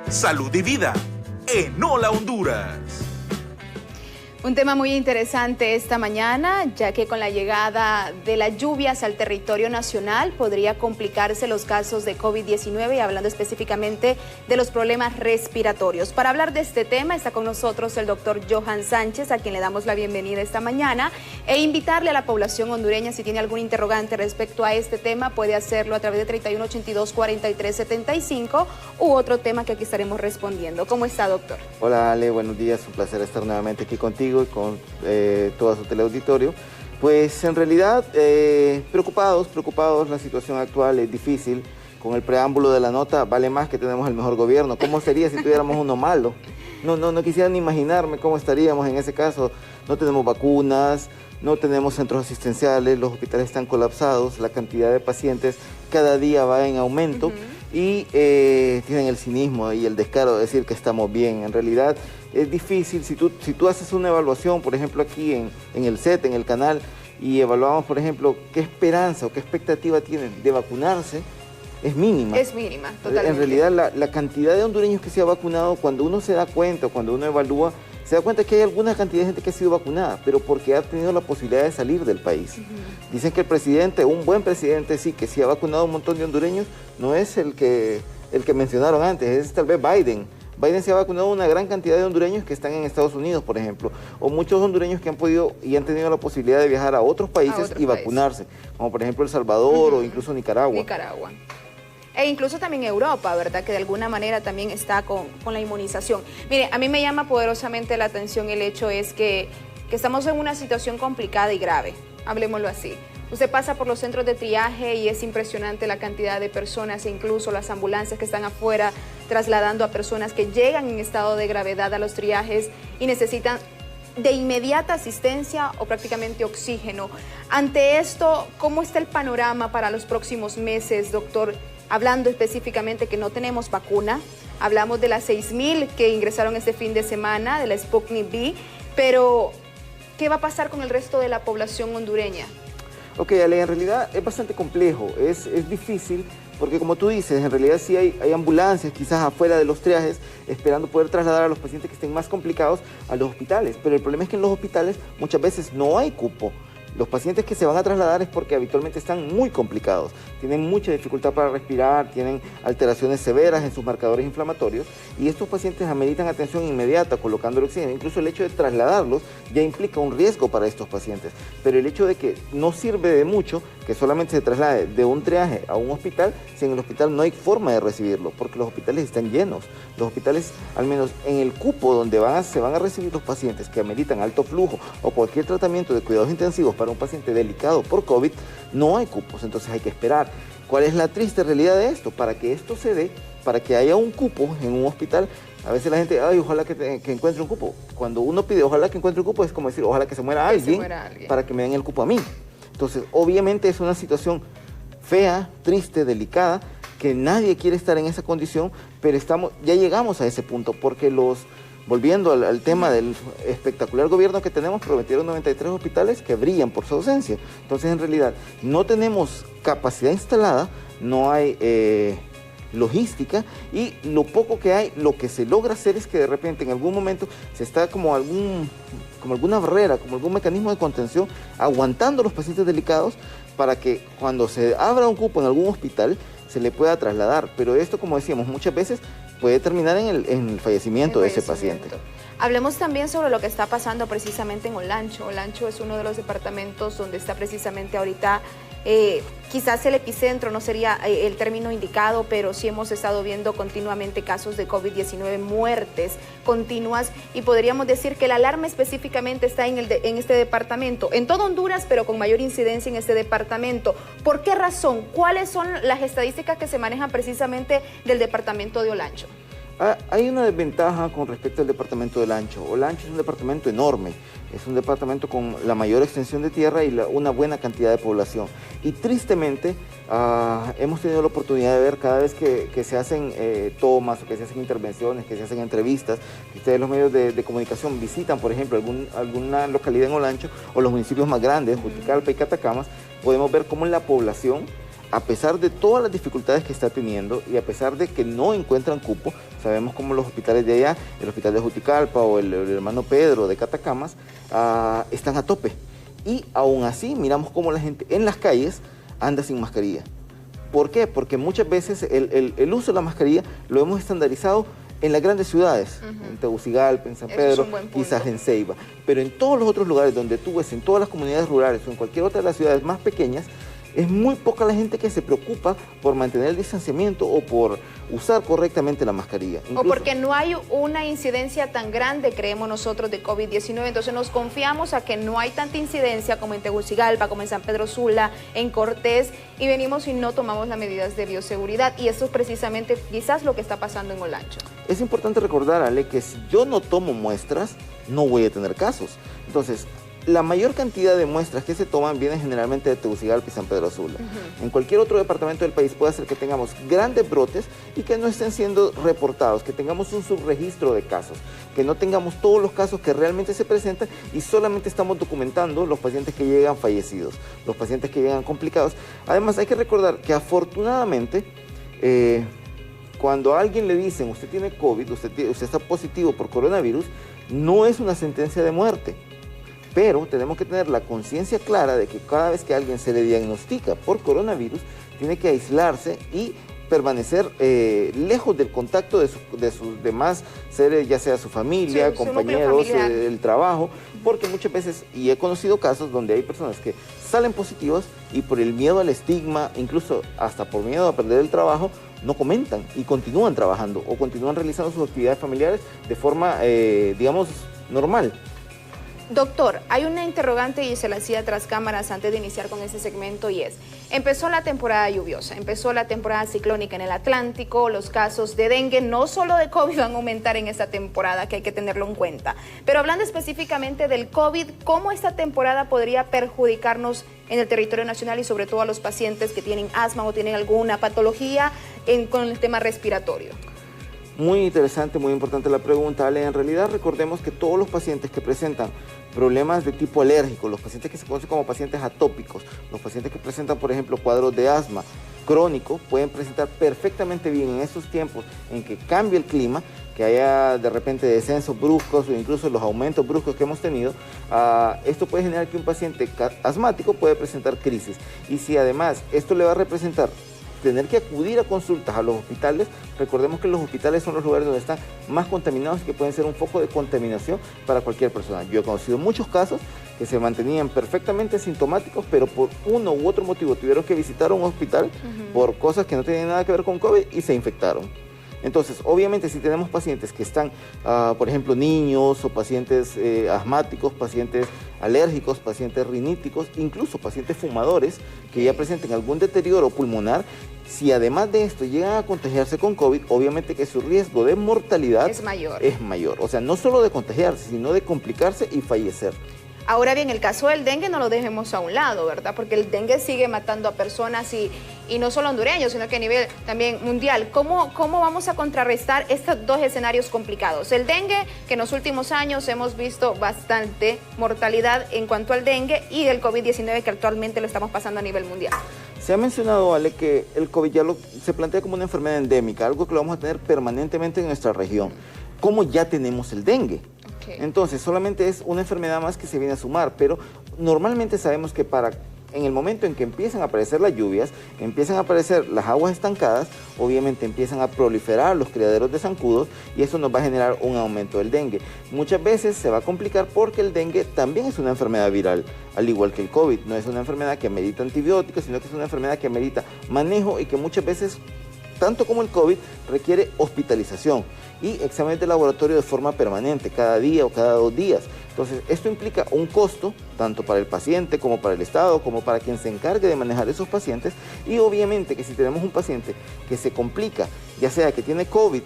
Salud y vida en Hola Honduras. Un tema muy interesante esta mañana, ya que con la llegada de las lluvias al territorio nacional podría complicarse los casos de COVID-19, y hablando específicamente de los problemas respiratorios. Para hablar de este tema está con nosotros el doctor Johan Sánchez, a quien le damos la bienvenida esta mañana, e invitarle a la población hondureña, si tiene algún interrogante respecto a este tema, puede hacerlo a través de 3182-4375 u otro tema que aquí estaremos respondiendo. ¿Cómo está, doctor? Hola, Ale, buenos días, un placer estar nuevamente aquí contigo y con todo su teleauditorio. Pues en realidad preocupados, la situación actual es difícil. Con el preámbulo de la nota, vale más que tenemos el mejor gobierno. ¿Cómo sería si tuviéramos uno malo? No quisiera ni imaginarme cómo estaríamos en ese caso. No tenemos vacunas, no tenemos centros asistenciales, los hospitales están colapsados, la cantidad de pacientes cada día va en aumento. Y tienen el cinismo y el descaro de decir que estamos bien. En realidad es difícil, si tú haces una evaluación, por ejemplo aquí en el set, en el canal, y evaluamos, por ejemplo, qué esperanza o qué expectativa tienen de vacunarse, es mínima. Es mínima, totalmente. En realidad, la cantidad de hondureños que se ha vacunado, cuando uno se da cuenta, cuando uno evalúa, se da cuenta que hay alguna cantidad de gente que ha sido vacunada, pero porque ha tenido la posibilidad de salir del país. Dicen que el presidente, un buen presidente, sí, que sí ha vacunado a un montón de hondureños, no es el que mencionaron antes, es tal vez Biden. Biden se ha vacunado a una gran cantidad de hondureños que están en Estados Unidos, por ejemplo, o muchos hondureños que han podido y han tenido la posibilidad de viajar a otros países y vacunarse, como por ejemplo El Salvador o incluso Nicaragua. E incluso también Europa, ¿verdad? Que de alguna manera también está con la inmunización. Mire, a mí me llama poderosamente la atención el hecho es que estamos en una situación complicada y grave, hablemoslo así. Usted pasa por los centros de triaje y es impresionante la cantidad de personas e incluso las ambulancias que están afuera trasladando a personas que llegan en estado de gravedad a los triajes y necesitan de inmediata asistencia o prácticamente oxígeno. Ante esto, ¿cómo está el panorama para los próximos meses, doctor? Hablando específicamente que no tenemos vacuna, hablamos de las 6,000 que ingresaron este fin de semana, de la Sputnik V, pero ¿qué va a pasar con el resto de la población hondureña? Ok, Ale, en realidad es bastante complejo, es difícil, porque como tú dices, en realidad sí hay ambulancias quizás afuera de los triajes esperando poder trasladar a los pacientes que estén más complicados a los hospitales, pero el problema es que en los hospitales muchas veces no hay cupo. Los pacientes que se van a trasladar es porque habitualmente están muy complicados, tienen mucha dificultad para respirar, tienen alteraciones severas en sus marcadores inflamatorios y estos pacientes ameritan atención inmediata colocando el oxígeno. Incluso el hecho de trasladarlos ya implica un riesgo para estos pacientes, pero el hecho de que no sirve de mucho que solamente se traslade de un triaje a un hospital si en el hospital no hay forma de recibirlo, porque los hospitales están llenos. Los hospitales, al menos en el cupo donde se van a recibir los pacientes que ameritan alto flujo o cualquier tratamiento de cuidados intensivos para un paciente delicado por COVID, no hay cupos, entonces hay que esperar. ¿Cuál es la triste realidad de esto? Para que esto se dé, para que haya un cupo en un hospital, a veces la gente, ay, ojalá que encuentre un cupo. Cuando uno pide ojalá que encuentre un cupo, es como decir, ojalá que se muera alguien para que me den el cupo a mí. Entonces, obviamente es una situación fea, triste, delicada, que nadie quiere estar en esa condición, pero ya llegamos a ese punto, porque volviendo al tema del espectacular gobierno que tenemos, prometieron 93 hospitales que brillan por su ausencia. Entonces, en realidad, no tenemos capacidad instalada, no hay logística, y lo poco que hay, lo que se logra hacer es que de repente en algún momento se está como alguna barrera, como algún mecanismo de contención, aguantando a los pacientes delicados para que cuando se abra un cupo en algún hospital se le pueda trasladar. Pero esto, como decíamos, muchas veces puede terminar en el fallecimiento de ese paciente. Hablemos también sobre lo que está pasando precisamente en Olancho. Olancho es uno de los departamentos donde está precisamente ahorita, quizás el epicentro no sería el término indicado, pero sí hemos estado viendo continuamente casos de COVID-19, muertes continuas, y podríamos decir que la alarma específicamente está en este departamento, en todo Honduras, pero con mayor incidencia en este departamento. ¿Por qué razón? ¿Cuáles son las estadísticas que se manejan precisamente del departamento de Olancho? Hay una desventaja con respecto al departamento de Olancho. Olancho es un departamento enorme, es un departamento con la mayor extensión de tierra y una buena cantidad de población. Y tristemente hemos tenido la oportunidad de ver cada vez que se hacen tomas, o que se hacen intervenciones, que se hacen entrevistas, que ustedes los medios de comunicación visitan, por ejemplo, alguna localidad en Olancho o los municipios más grandes, Juticalpa y Catacamas, podemos ver cómo la población, a pesar de todas las dificultades que está teniendo y a pesar de que no encuentran cupo, sabemos cómo los hospitales de allá, el hospital de Juticalpa o el hermano Pedro de Catacamas, están a tope. Y aún así miramos cómo la gente en las calles anda sin mascarilla. ¿Por qué? Porque muchas veces el uso de la mascarilla lo hemos estandarizado en las grandes ciudades, en Tegucigalpa, en San Pedro, quizás en Ceiba. Pero en todos los otros lugares donde tú ves, en todas las comunidades rurales o en cualquier otra de las ciudades más pequeñas, es muy poca la gente que se preocupa por mantener el distanciamiento o por usar correctamente la mascarilla. O porque no hay una incidencia tan grande, creemos nosotros, de COVID-19. Entonces nos confiamos a que no hay tanta incidencia como en Tegucigalpa, como en San Pedro Sula, en Cortés, y venimos y no tomamos las medidas de bioseguridad. Y eso es precisamente quizás lo que está pasando en Olancho. Es importante recordar, Ale, que si yo no tomo muestras, no voy a tener casos. Entonces, la mayor cantidad de muestras que se toman vienen generalmente de Tegucigalpa y San Pedro Sula. En cualquier otro departamento del país puede ser que tengamos grandes brotes y que no estén siendo reportados, que tengamos un subregistro de casos, que no tengamos todos los casos que realmente se presentan y solamente estamos documentando los pacientes que llegan fallecidos, los pacientes que llegan complicados. Además, hay que recordar que afortunadamente, cuando a alguien le dicen, usted tiene COVID, usted está positivo por coronavirus, no es una sentencia de muerte. Pero tenemos que tener la conciencia clara de que cada vez que a alguien se le diagnostica por coronavirus, tiene que aislarse y permanecer lejos del contacto de sus demás seres, ya sea su familia, compañeros, el trabajo, porque muchas veces, y he conocido casos donde hay personas que salen positivas y por el miedo al estigma, incluso hasta por miedo a perder el trabajo, no comentan y continúan trabajando o continúan realizando sus actividades familiares de forma, digamos, normal. Doctor, hay una interrogante y se la hacía tras cámaras antes de iniciar con este segmento y es, empezó la temporada lluviosa, empezó la temporada ciclónica en el Atlántico, los casos de dengue, no solo de COVID, van a aumentar en esta temporada, que hay que tenerlo en cuenta. Pero hablando específicamente del COVID, ¿cómo esta temporada podría perjudicarnos en el territorio nacional y sobre todo a los pacientes que tienen asma o tienen alguna patología con el tema respiratorio? Muy interesante, muy importante la pregunta, Ale. En realidad recordemos que todos los pacientes que presentan problemas de tipo alérgico, los pacientes que se conocen como pacientes atópicos, los pacientes que presentan, por ejemplo, cuadros de asma crónico, pueden presentar perfectamente bien en esos tiempos en que cambia el clima, que haya de repente descensos bruscos o incluso los aumentos bruscos que hemos tenido. Esto puede generar que un paciente asmático puede presentar crisis. Y si además esto le va a representar tener que acudir a consultas a los hospitales, recordemos que los hospitales son los lugares donde están más contaminados y que pueden ser un foco de contaminación para cualquier persona. Yo he conocido muchos casos que se mantenían perfectamente sintomáticos, pero por uno u otro motivo tuvieron que visitar un hospital por cosas que no tenían nada que ver con COVID y se infectaron. Entonces, obviamente, si tenemos pacientes que están, por ejemplo, niños o pacientes asmáticos, pacientes alérgicos, pacientes riníticos, incluso pacientes fumadores que ya presenten algún deterioro pulmonar, si además de esto llegan a contagiarse con COVID, obviamente que su riesgo de mortalidad es mayor. O sea, no solo de contagiarse, sino de complicarse y fallecer. Ahora bien, el caso del dengue no lo dejemos a un lado, ¿verdad? Porque el dengue sigue matando a personas y no solo hondureños, sino que a nivel también mundial. ¿Cómo vamos a contrarrestar estos dos escenarios complicados? El dengue, que en los últimos años hemos visto bastante mortalidad en cuanto al dengue, y el COVID-19, que actualmente lo estamos pasando a nivel mundial. Se ha mencionado, Ale, que el COVID ya se plantea como una enfermedad endémica, algo que lo vamos a tener permanentemente en nuestra región. ¿Cómo ya tenemos el dengue? Entonces, solamente es una enfermedad más que se viene a sumar, pero normalmente sabemos que en el momento en que empiezan a aparecer las lluvias, empiezan a aparecer las aguas estancadas, obviamente empiezan a proliferar los criaderos de zancudos y eso nos va a generar un aumento del dengue. Muchas veces se va a complicar porque el dengue también es una enfermedad viral, al igual que el COVID. No es una enfermedad que amerita antibióticos, sino que es una enfermedad que amerita manejo y que muchas veces, tanto como el COVID, requiere hospitalización y exámenes de laboratorio de forma permanente, cada día o cada 2 días. Entonces, esto implica un costo, tanto para el paciente como para el Estado, como para quien se encargue de manejar esos pacientes. Y obviamente que si tenemos un paciente que se complica, ya sea que tiene COVID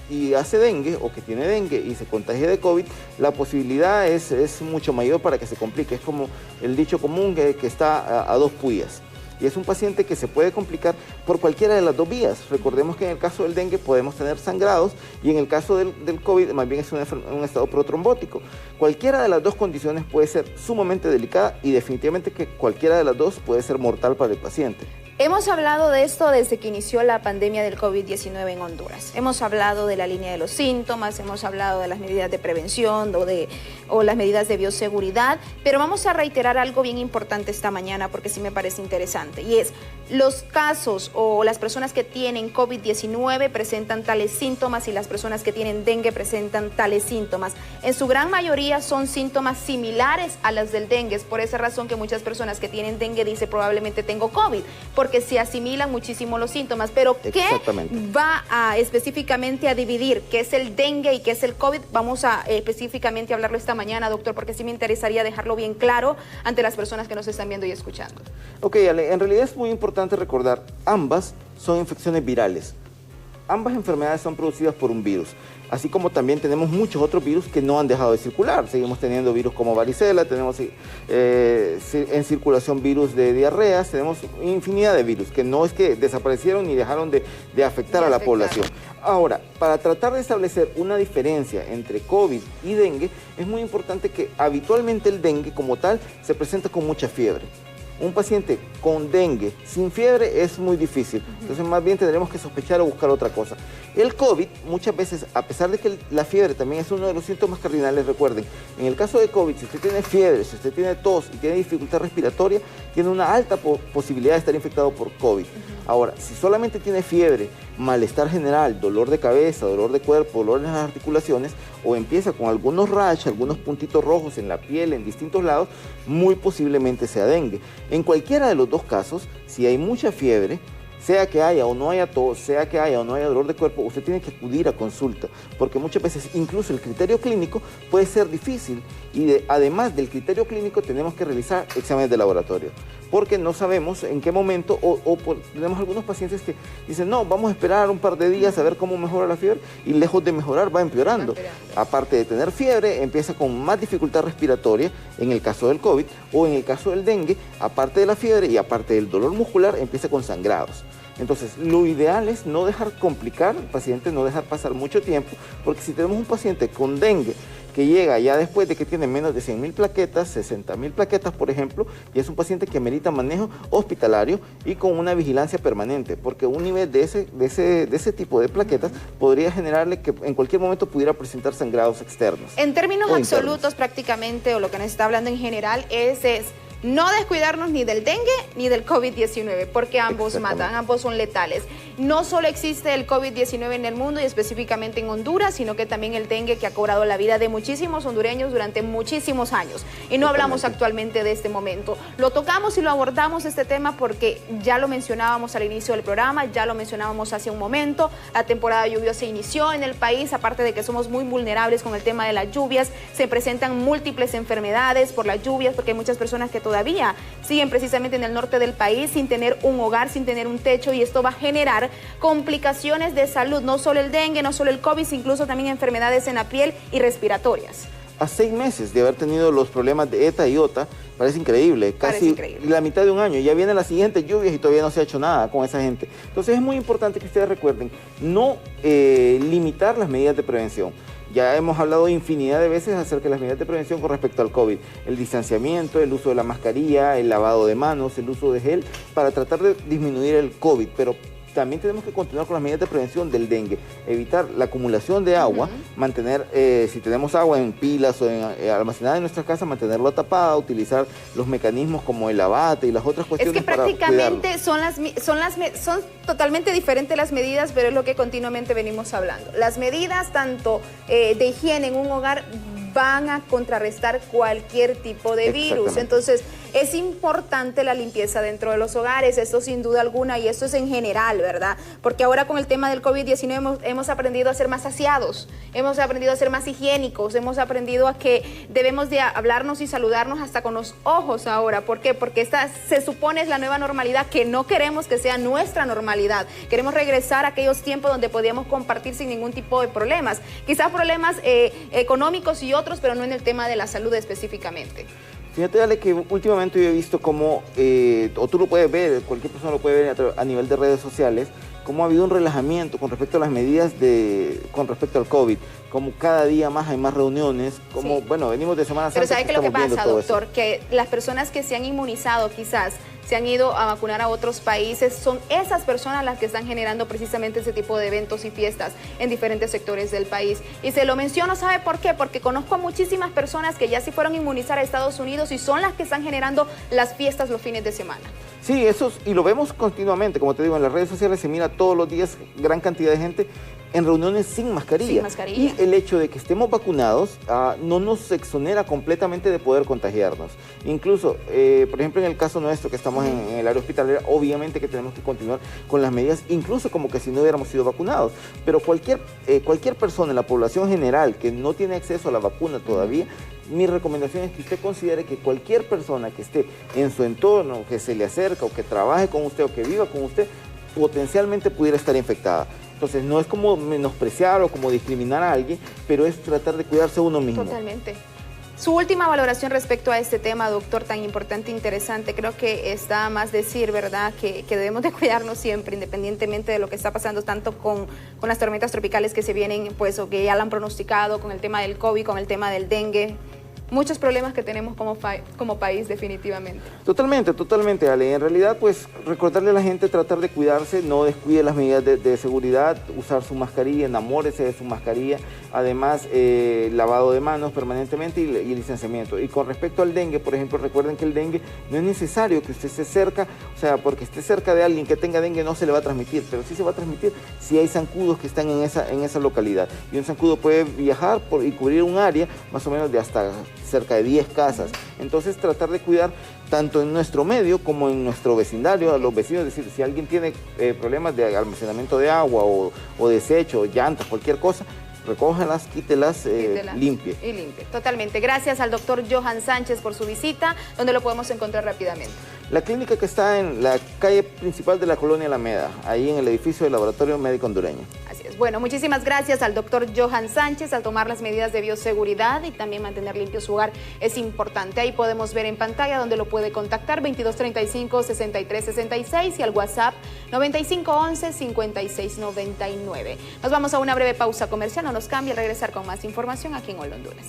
y hace dengue, o que tiene dengue y se contagia de COVID, la posibilidad es mucho mayor para que se complique. Es como el dicho común que está a 2 puyas. Y es un paciente que se puede complicar por cualquiera de las 2 vías. Recordemos que en el caso del dengue podemos tener sangrados y en el caso del COVID más bien es un estado protrombótico. Cualquiera de las 2 condiciones puede ser sumamente delicada y definitivamente que cualquiera de las 2 puede ser mortal para el paciente. Hemos hablado de esto desde que inició la pandemia del COVID-19 en Honduras. Hemos hablado de la línea de los síntomas, hemos hablado de las medidas de prevención o las medidas de bioseguridad, pero vamos a reiterar algo bien importante esta mañana porque sí me parece interesante, y es los casos o las personas que tienen COVID-19 presentan tales síntomas y las personas que tienen dengue presentan tales síntomas. En su gran mayoría son síntomas similares a los del dengue. Es por esa razón que muchas personas que tienen dengue dicen probablemente tengo COVID, porque se asimilan muchísimo los síntomas. Pero ¿qué va a específicamente a dividir qué es el dengue y qué es el COVID? Vamos a específicamente hablarlo esta mañana, doctor, porque sí me interesaría dejarlo bien claro ante las personas que nos están viendo y escuchando. Ok, Ale, en realidad es muy importante recordar, ambas son infecciones virales. ambas enfermedades son producidas por un virus, así como también tenemos muchos otros virus que no han dejado de circular. Seguimos teniendo virus como varicela, tenemos en circulación virus de diarreas, tenemos infinidad de virus que no es que desaparecieron ni dejaron de afectar a la población. Ahora, para tratar de establecer una diferencia entre COVID y dengue, es muy importante que habitualmente el dengue como tal se presenta con mucha fiebre. Un paciente con dengue sin fiebre es muy difícil, entonces más bien tendremos que sospechar o buscar otra cosa. El COVID, muchas veces, a pesar de que la fiebre también es uno de los síntomas cardinales, recuerden, en el caso de COVID, si usted tiene fiebre, si usted tiene tos y tiene dificultad respiratoria, tiene una alta posibilidad de estar infectado por COVID. Ahora, si solamente tiene fiebre, malestar general, dolor de cabeza, dolor de cuerpo, dolor en las articulaciones, o empieza con algunos rash, algunos puntitos rojos en la piel, en distintos lados, muy posiblemente sea dengue. En cualquiera de los dos casos, si hay mucha fiebre, sea que haya o no haya tos, sea que haya o no haya dolor de cuerpo, usted tiene que acudir a consulta, porque muchas veces incluso el criterio clínico puede ser difícil y además del criterio clínico tenemos que realizar exámenes de laboratorio, porque no sabemos en qué momento tenemos algunos pacientes que dicen, no, vamos a esperar un par de días a ver cómo mejora la fiebre y lejos de mejorar va empeorando. Aparte de tener fiebre, empieza con más dificultad respiratoria en el caso del COVID o en el caso del dengue, aparte de la fiebre y aparte del dolor muscular, empieza con sangrados. Entonces, lo ideal es no dejar complicar al paciente, no dejar pasar mucho tiempo, porque si tenemos un paciente con dengue que llega ya después de que tiene menos de 100.000 plaquetas, 60.000 plaquetas, por ejemplo, y es un paciente que amerita manejo hospitalario y con una vigilancia permanente, porque un nivel de ese tipo de plaquetas podría generarle que en cualquier momento pudiera presentar sangrados externos. En términos absolutos, prácticamente, o lo que nos está hablando en general, es no descuidarnos ni del dengue ni del COVID-19, porque ambos matan, ambos son letales. No solo existe el COVID-19 en el mundo y específicamente en Honduras, sino que también el dengue, que ha cobrado la vida de muchísimos hondureños durante muchísimos años. Y no hablamos actualmente de este momento. Lo tocamos y lo abordamos este tema porque ya lo mencionábamos al inicio del programa, ya lo mencionábamos hace un momento. La temporada lluviosa se inició en el país, aparte de que somos muy vulnerables con el tema de las lluvias, se presentan múltiples enfermedades por las lluvias, porque hay muchas personas que todavía siguen precisamente en el norte del país sin tener un hogar, sin tener un techo, y esto va a generar complicaciones de salud, no solo el dengue, no solo el COVID, incluso también enfermedades en la piel y respiratorias. A 6 meses de haber tenido los problemas de ETA y OTA, parece increíble, casi la mitad de un año, ya vienen las siguientes lluvias y todavía no se ha hecho nada con esa gente. Entonces es muy importante que ustedes recuerden, no limitar las medidas de prevención. Ya hemos hablado infinidad de veces acerca de las medidas de prevención con respecto al COVID. El distanciamiento, el uso de la mascarilla, el lavado de manos, el uso de gel, para tratar de disminuir el COVID, pero también tenemos que continuar con las medidas de prevención del dengue, evitar la acumulación de agua, mantener, si tenemos agua en pilas o almacenada en nuestra casa, mantenerlo tapada, utilizar los mecanismos como el abate y las otras cuestiones. Es que prácticamente son totalmente diferentes las medidas, pero es lo que continuamente venimos hablando. Las medidas tanto de higiene en un hogar van a contrarrestar cualquier tipo de virus. Entonces, es importante la limpieza dentro de los hogares, esto sin duda alguna, y esto es en general, ¿verdad? Porque ahora con el tema del COVID-19 hemos aprendido a ser más aseados, hemos aprendido a ser más higiénicos, hemos aprendido a que debemos de hablarnos y saludarnos hasta con los ojos ahora. ¿Por qué? Porque esta se supone es la nueva normalidad, que no queremos que sea nuestra normalidad. Queremos regresar a aquellos tiempos donde podíamos compartir sin ningún tipo de problemas. Quizás problemas económicos y otros, pero no en el tema de la salud específicamente. Fíjate, Ale, que últimamente yo he visto cómo, o tú lo puedes ver, cualquier persona lo puede ver a nivel de redes sociales, cómo ha habido un relajamiento con respecto a las medidas con respecto al COVID, como cada día más hay más reuniones, como, bueno, venimos de Semana Santa. Pero ¿sabe qué es lo que pasa, doctor? Que las personas que se han inmunizado quizás se han ido a vacunar a otros países, son esas personas las que están generando precisamente ese tipo de eventos y fiestas en diferentes sectores del país. Y se lo menciono, ¿sabe por qué? Porque conozco a muchísimas personas que ya se fueron a inmunizar a Estados Unidos y son las que están generando las fiestas los fines de semana. Sí, y lo vemos continuamente, como te digo, en las redes sociales se mira todos los días gran cantidad de gente en reuniones sin mascarilla. Sin mascarilla. Y el hecho de que estemos vacunados no nos exonera completamente de poder contagiarnos. Incluso, por ejemplo, en el caso nuestro, que estamos en el área hospitalaria, obviamente que tenemos que continuar con las medidas, incluso como que si no hubiéramos sido vacunados. Pero cualquier persona en la población general que no tiene acceso a la vacuna todavía, mi recomendación es que usted considere que cualquier persona que esté en su entorno, que se le acerca o que trabaje con usted o que viva con usted, potencialmente pudiera estar infectada. Entonces no es como menospreciar o como discriminar a alguien, pero es tratar de cuidarse uno mismo. Totalmente. Su última valoración respecto a este tema, doctor, tan importante e interesante. Creo que está más decir, ¿verdad?, que debemos de cuidarnos siempre, independientemente de lo que está pasando, tanto con las tormentas tropicales que se vienen, pues, o que ya la han pronosticado, con el tema del COVID, con el tema del dengue. Muchos problemas que tenemos como país, definitivamente. Totalmente, Ale. En realidad, pues, recordarle a la gente tratar de cuidarse, no descuide las medidas de seguridad, usar su mascarilla, enamórese de su mascarilla, además, lavado de manos permanentemente y distanciamiento. Y con respecto al dengue, por ejemplo, recuerden que el dengue no es necesario que usted esté cerca, o sea, porque esté cerca de alguien que tenga dengue no se le va a transmitir, pero sí se va a transmitir si hay zancudos que están en esa localidad. Y un zancudo puede viajar y cubrir un área más o menos de hasta cerca de 10 casas. Entonces tratar de cuidar tanto en nuestro medio como en nuestro vecindario, a los vecinos, es decir, si alguien tiene problemas de almacenamiento de agua o desecho, llantas, cualquier cosa, recójalas, quítelas, limpie. Y limpie, totalmente. Gracias al doctor Johan Sánchez por su visita. ¿Dónde lo podemos encontrar rápidamente? La clínica que está en la calle principal de la colonia Alameda, ahí en el edificio del Laboratorio Médico Hondureño. Así es. Bueno, muchísimas gracias al doctor Johan Sánchez. Al tomar las medidas de bioseguridad y también mantener limpio su hogar es importante. Ahí podemos ver en pantalla donde lo puede contactar, 2235-6366 y al WhatsApp 9511-5699. Nos vamos a una breve pausa comercial, no nos cambie, al regresar con más información aquí en Hola Honduras.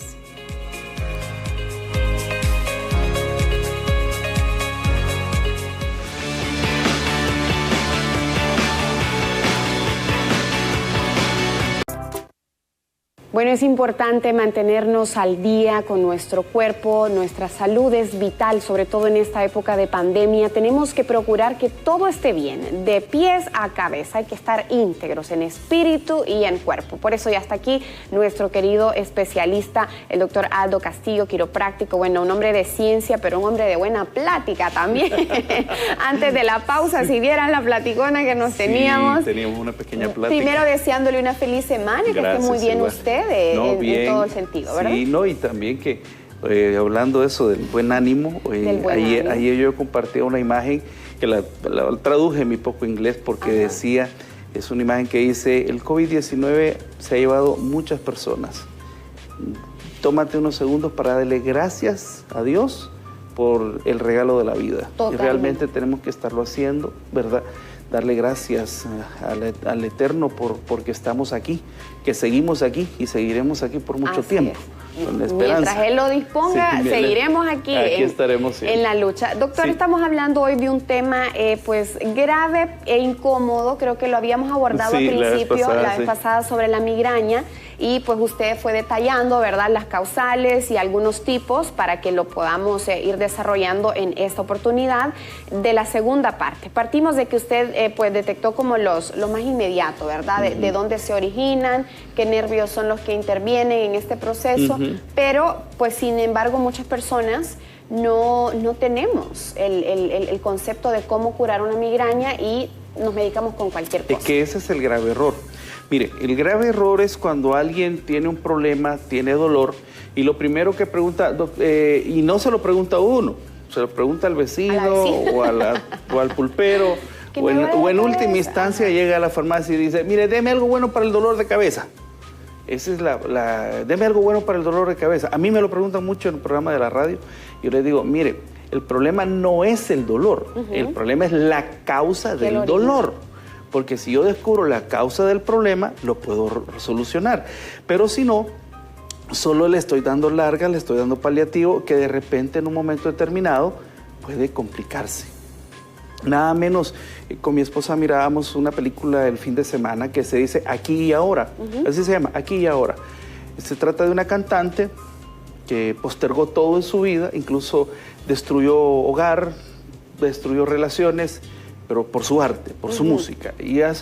Bueno, es importante mantenernos al día con nuestro cuerpo, nuestra salud es vital, sobre todo en esta época de pandemia. Tenemos que procurar que todo esté bien, de pies a cabeza. Hay que estar íntegros en espíritu y en cuerpo. Por eso ya está aquí nuestro querido especialista, el doctor Aldo Castillo, quiropráctico. Bueno, un hombre de ciencia, pero un hombre de buena plática también. Antes de la pausa, si vieran la platicona que nos teníamos. Teníamos una pequeña plática. Primero deseándole una feliz semana, que esté muy bien usted. En todo el sentido, ¿verdad? Sí, no, y también que hablando de eso, del buen ánimo, ayer yo compartí una imagen que la traduje en mi poco inglés porque decía, es una imagen que dice, el COVID-19 se ha llevado muchas personas. Tómate unos segundos para darle gracias a Dios por el regalo de la vida. Totalmente. Y realmente tenemos que estarlo haciendo, ¿verdad? Darle gracias al Eterno porque estamos aquí, que seguimos aquí y seguiremos aquí por mucho tiempo. Con la esperanza. Mientras Él lo disponga, seguiremos aquí estaremos en la lucha. Doctor, estamos hablando hoy de un tema pues grave e incómodo, creo que lo habíamos abordado al principio, la vez pasada sobre la migraña, y pues usted fue detallando, ¿verdad?, las causales y algunos tipos para que lo podamos ir desarrollando en esta oportunidad de la segunda parte. Partimos de que usted pues detectó como lo más inmediato, ¿verdad?, de dónde se originan, qué nervios son los que intervienen en este proceso, pero pues sin embargo muchas personas no tenemos el concepto de cómo curar una migraña y nos medicamos con cualquier cosa. Es que ese es el grave error. Mire, el grave error es cuando alguien tiene un problema, tiene dolor, y lo primero que pregunta, y no se lo pregunta a uno, se lo pregunta al vecino o al pulpero, o en última instancia llega a la farmacia y dice, mire, deme algo bueno para el dolor de cabeza. Esa es deme algo bueno para el dolor de cabeza. A mí me lo preguntan mucho en el programa de la radio, y yo les digo, mire, el problema no es el dolor, el problema es la causa del dolor. Porque si yo descubro la causa del problema, lo puedo solucionar. Pero si no, solo le estoy dando larga, le estoy dando paliativo, que de repente en un momento determinado puede complicarse. Nada menos, con mi esposa mirábamos una película el fin de semana que se dice Aquí y Ahora. Así se llama, Aquí y Ahora. Se trata de una cantante que postergó todo en su vida, incluso destruyó hogar, destruyó relaciones, pero por su arte, por su música. Y a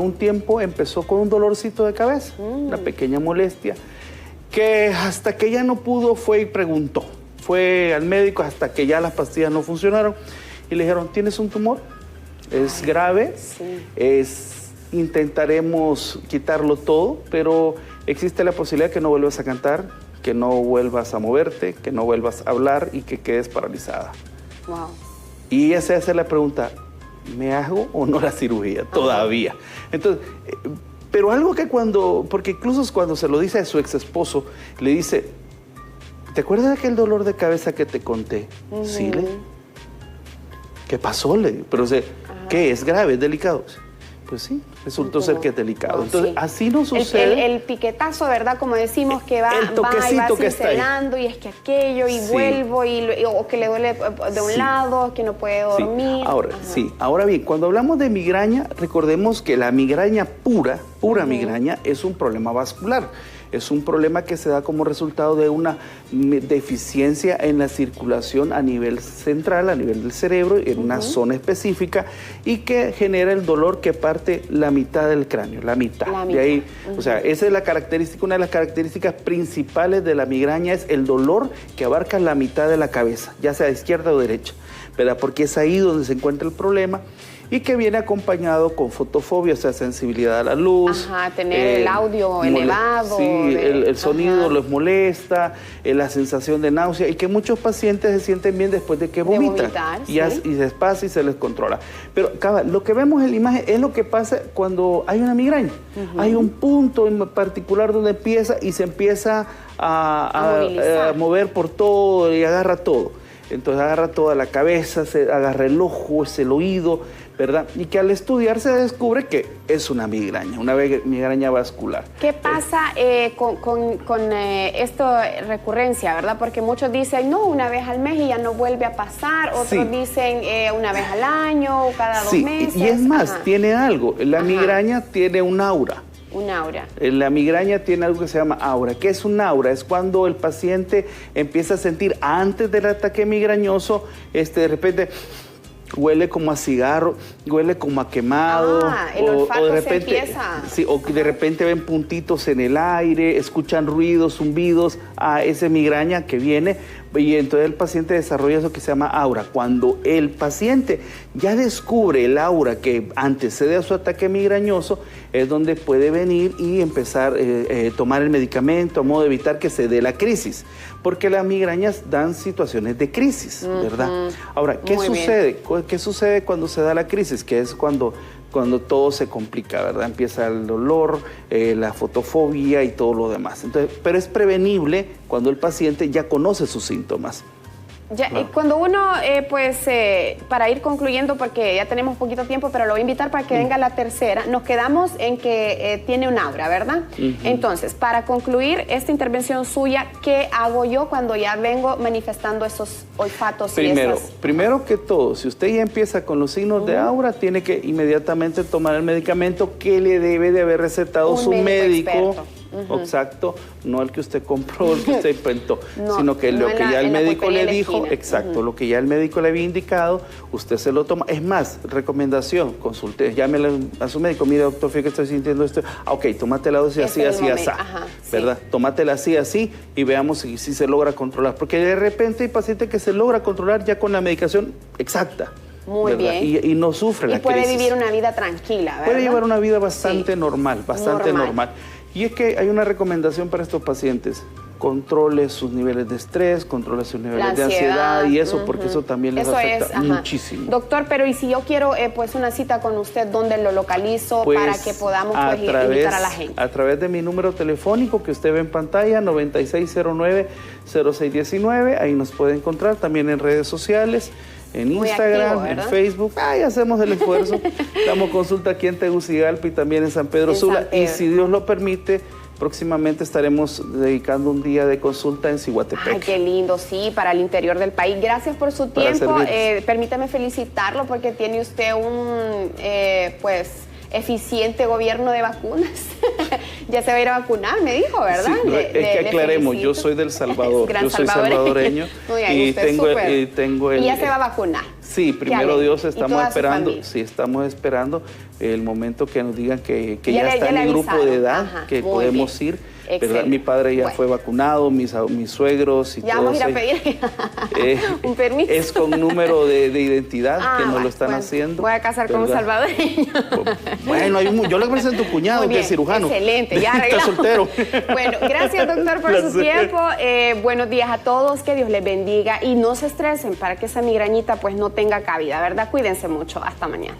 un tiempo empezó con un dolorcito de cabeza, una pequeña molestia, que hasta que ya no pudo fue y preguntó. Fue al médico hasta que ya las pastillas no funcionaron y le dijeron, ¿tienes un tumor? Es grave, intentaremos quitarlo todo, pero existe la posibilidad que no vuelvas a cantar, que no vuelvas a moverte, que no vuelvas a hablar y que quedes paralizada. Wow. Y ella se hace la pregunta, ¿me hago o no la cirugía? Todavía. Entonces, Pero algo que porque incluso cuando se lo dice a su ex esposo, le dice, ¿te acuerdas de aquel dolor de cabeza que te conté? Sí, ¿qué pasó? Pero ¿qué? ¿Es grave? ¿Es delicado? Pues sí, resultó ser que es delicado. Entonces, así no sucede. El piquetazo, ¿verdad? Como decimos, que va y va cincelando, y es que aquello, y vuelvo, o que le duele de un lado, que no puede dormir. Ahora bien, cuando hablamos de migraña, recordemos que la migraña pura migraña, es un problema vascular. Es un problema que se da como resultado de una deficiencia en la circulación a nivel central, a nivel del cerebro, en una zona específica, y que genera el dolor que parte la mitad del cráneo, la mitad. De ahí, o sea, esa es la característica, una de las características principales de la migraña es el dolor que abarca la mitad de la cabeza, ya sea izquierda o derecha, ¿verdad? Porque es ahí donde se encuentra el problema. Y que viene acompañado con fotofobia, o sea, sensibilidad a la luz. Tener el audio elevado. Sí, el sonido los molesta, la sensación de náusea, y que muchos pacientes se sienten bien después de que vomitan. Y se pasa y se les controla. Pero, lo que vemos en la imagen es lo que pasa cuando hay una migraña. Hay un punto en particular donde empieza y se empieza a mover por todo y agarra todo. Entonces agarra toda la cabeza, se agarra el ojo, el oído, ¿verdad? Y que al estudiar se descubre que es una migraña vascular. ¿Qué pasa con esta recurrencia, verdad? Porque muchos dicen, no, una vez al mes y ya no vuelve a pasar. Otros dicen una vez al año o cada 2 meses. Y es más, tiene algo. La migraña tiene un aura. Un aura. La migraña tiene algo que se llama aura. ¿Qué es un aura? Es cuando el paciente empieza a sentir antes del ataque migrañoso, de repente huele como a cigarro, huele como a quemado. El olfato o de repente, se empieza. Sí, o de repente ven puntitos en el aire, escuchan ruidos, zumbidos. Esa migraña que viene. Y entonces el paciente desarrolla eso que se llama aura. Cuando el paciente ya descubre el aura que antecede a su ataque migrañoso, es donde puede venir y empezar a tomar el medicamento a modo de evitar que se dé la crisis. Porque las migrañas dan situaciones de crisis, ¿verdad? Ahora, ¿qué sucede? ¿Qué sucede cuando se da la crisis? Que es cuando todo se complica, ¿verdad? Empieza el dolor, la fotofobia y todo lo demás. Entonces, pero es prevenible cuando el paciente ya conoce sus síntomas. Cuando uno, para ir concluyendo, porque ya tenemos poquito tiempo, pero lo voy a invitar para que venga la tercera, nos quedamos en que tiene un aura, ¿verdad? Entonces, para concluir esta intervención suya, ¿qué hago yo cuando ya vengo manifestando esos olfatos? Primero que todo, si usted ya empieza con los signos de aura, tiene que inmediatamente tomar el medicamento que le debe de haber recetado su médico. Exacto, no el que usted compró, el que usted inventó, sino que lo que ya el médico le dijo, lo que ya el médico le había indicado, usted se lo toma. Es más, recomendación, consulte, llámele a su médico, mire doctor, fíjate que estoy sintiendo esto, ok, tómatela así, así, ¿verdad? Tómatela así, así, y veamos si se logra controlar, porque de repente hay pacientes que se logra controlar ya con la medicación exacta. Muy bien. Y no sufre la crisis. Y puede vivir una vida tranquila, ¿verdad? Puede llevar una vida bastante normal, normal. Y es que hay una recomendación para estos pacientes: controle sus niveles de estrés, controle sus niveles de ansiedad y eso, porque eso también les afecta muchísimo. Doctor, pero ¿y si yo quiero una cita con usted, dónde lo localizo para que podamos invitar a la gente? A través de mi número telefónico que usted ve en pantalla, 9609-0619, ahí nos puede encontrar, también en redes sociales. En Instagram, en Facebook, hacemos el esfuerzo. Damos consulta aquí en Tegucigalpa y también en San Pedro Sula. Y si Dios lo permite, próximamente estaremos dedicando un día de consulta en Ciguatepec. Ay, qué lindo, sí, para el interior del país. Gracias por su tiempo. Permítame felicitarlo porque tiene usted un, eficiente gobierno de vacunas. Ya se va a ir a vacunar, me dijo, ¿verdad? Sí, es que aclaremos, yo soy del Salvador, yo soy salvadoreño y tengo el... Y ya se va a vacunar. Sí, primero Dios, estamos esperando el momento que nos digan que ya está en el grupo de edad, que podemos ir. ¿Verdad? Mi padre ya fue vacunado, mis suegros y todo. Ya vamos a ir a pedir un permiso. Es con número de identidad que nos lo están haciendo. Voy a casar con un salvadoreño. Bueno, yo le presento a tu cuñado, que es cirujano. Excelente, ya arreglado. Está soltero. Bueno, gracias doctor por su tiempo. Buenos días a todos, que Dios les bendiga y no se estresen para que esa migrañita no tenga cabida, ¿verdad? Cuídense mucho. Hasta mañana.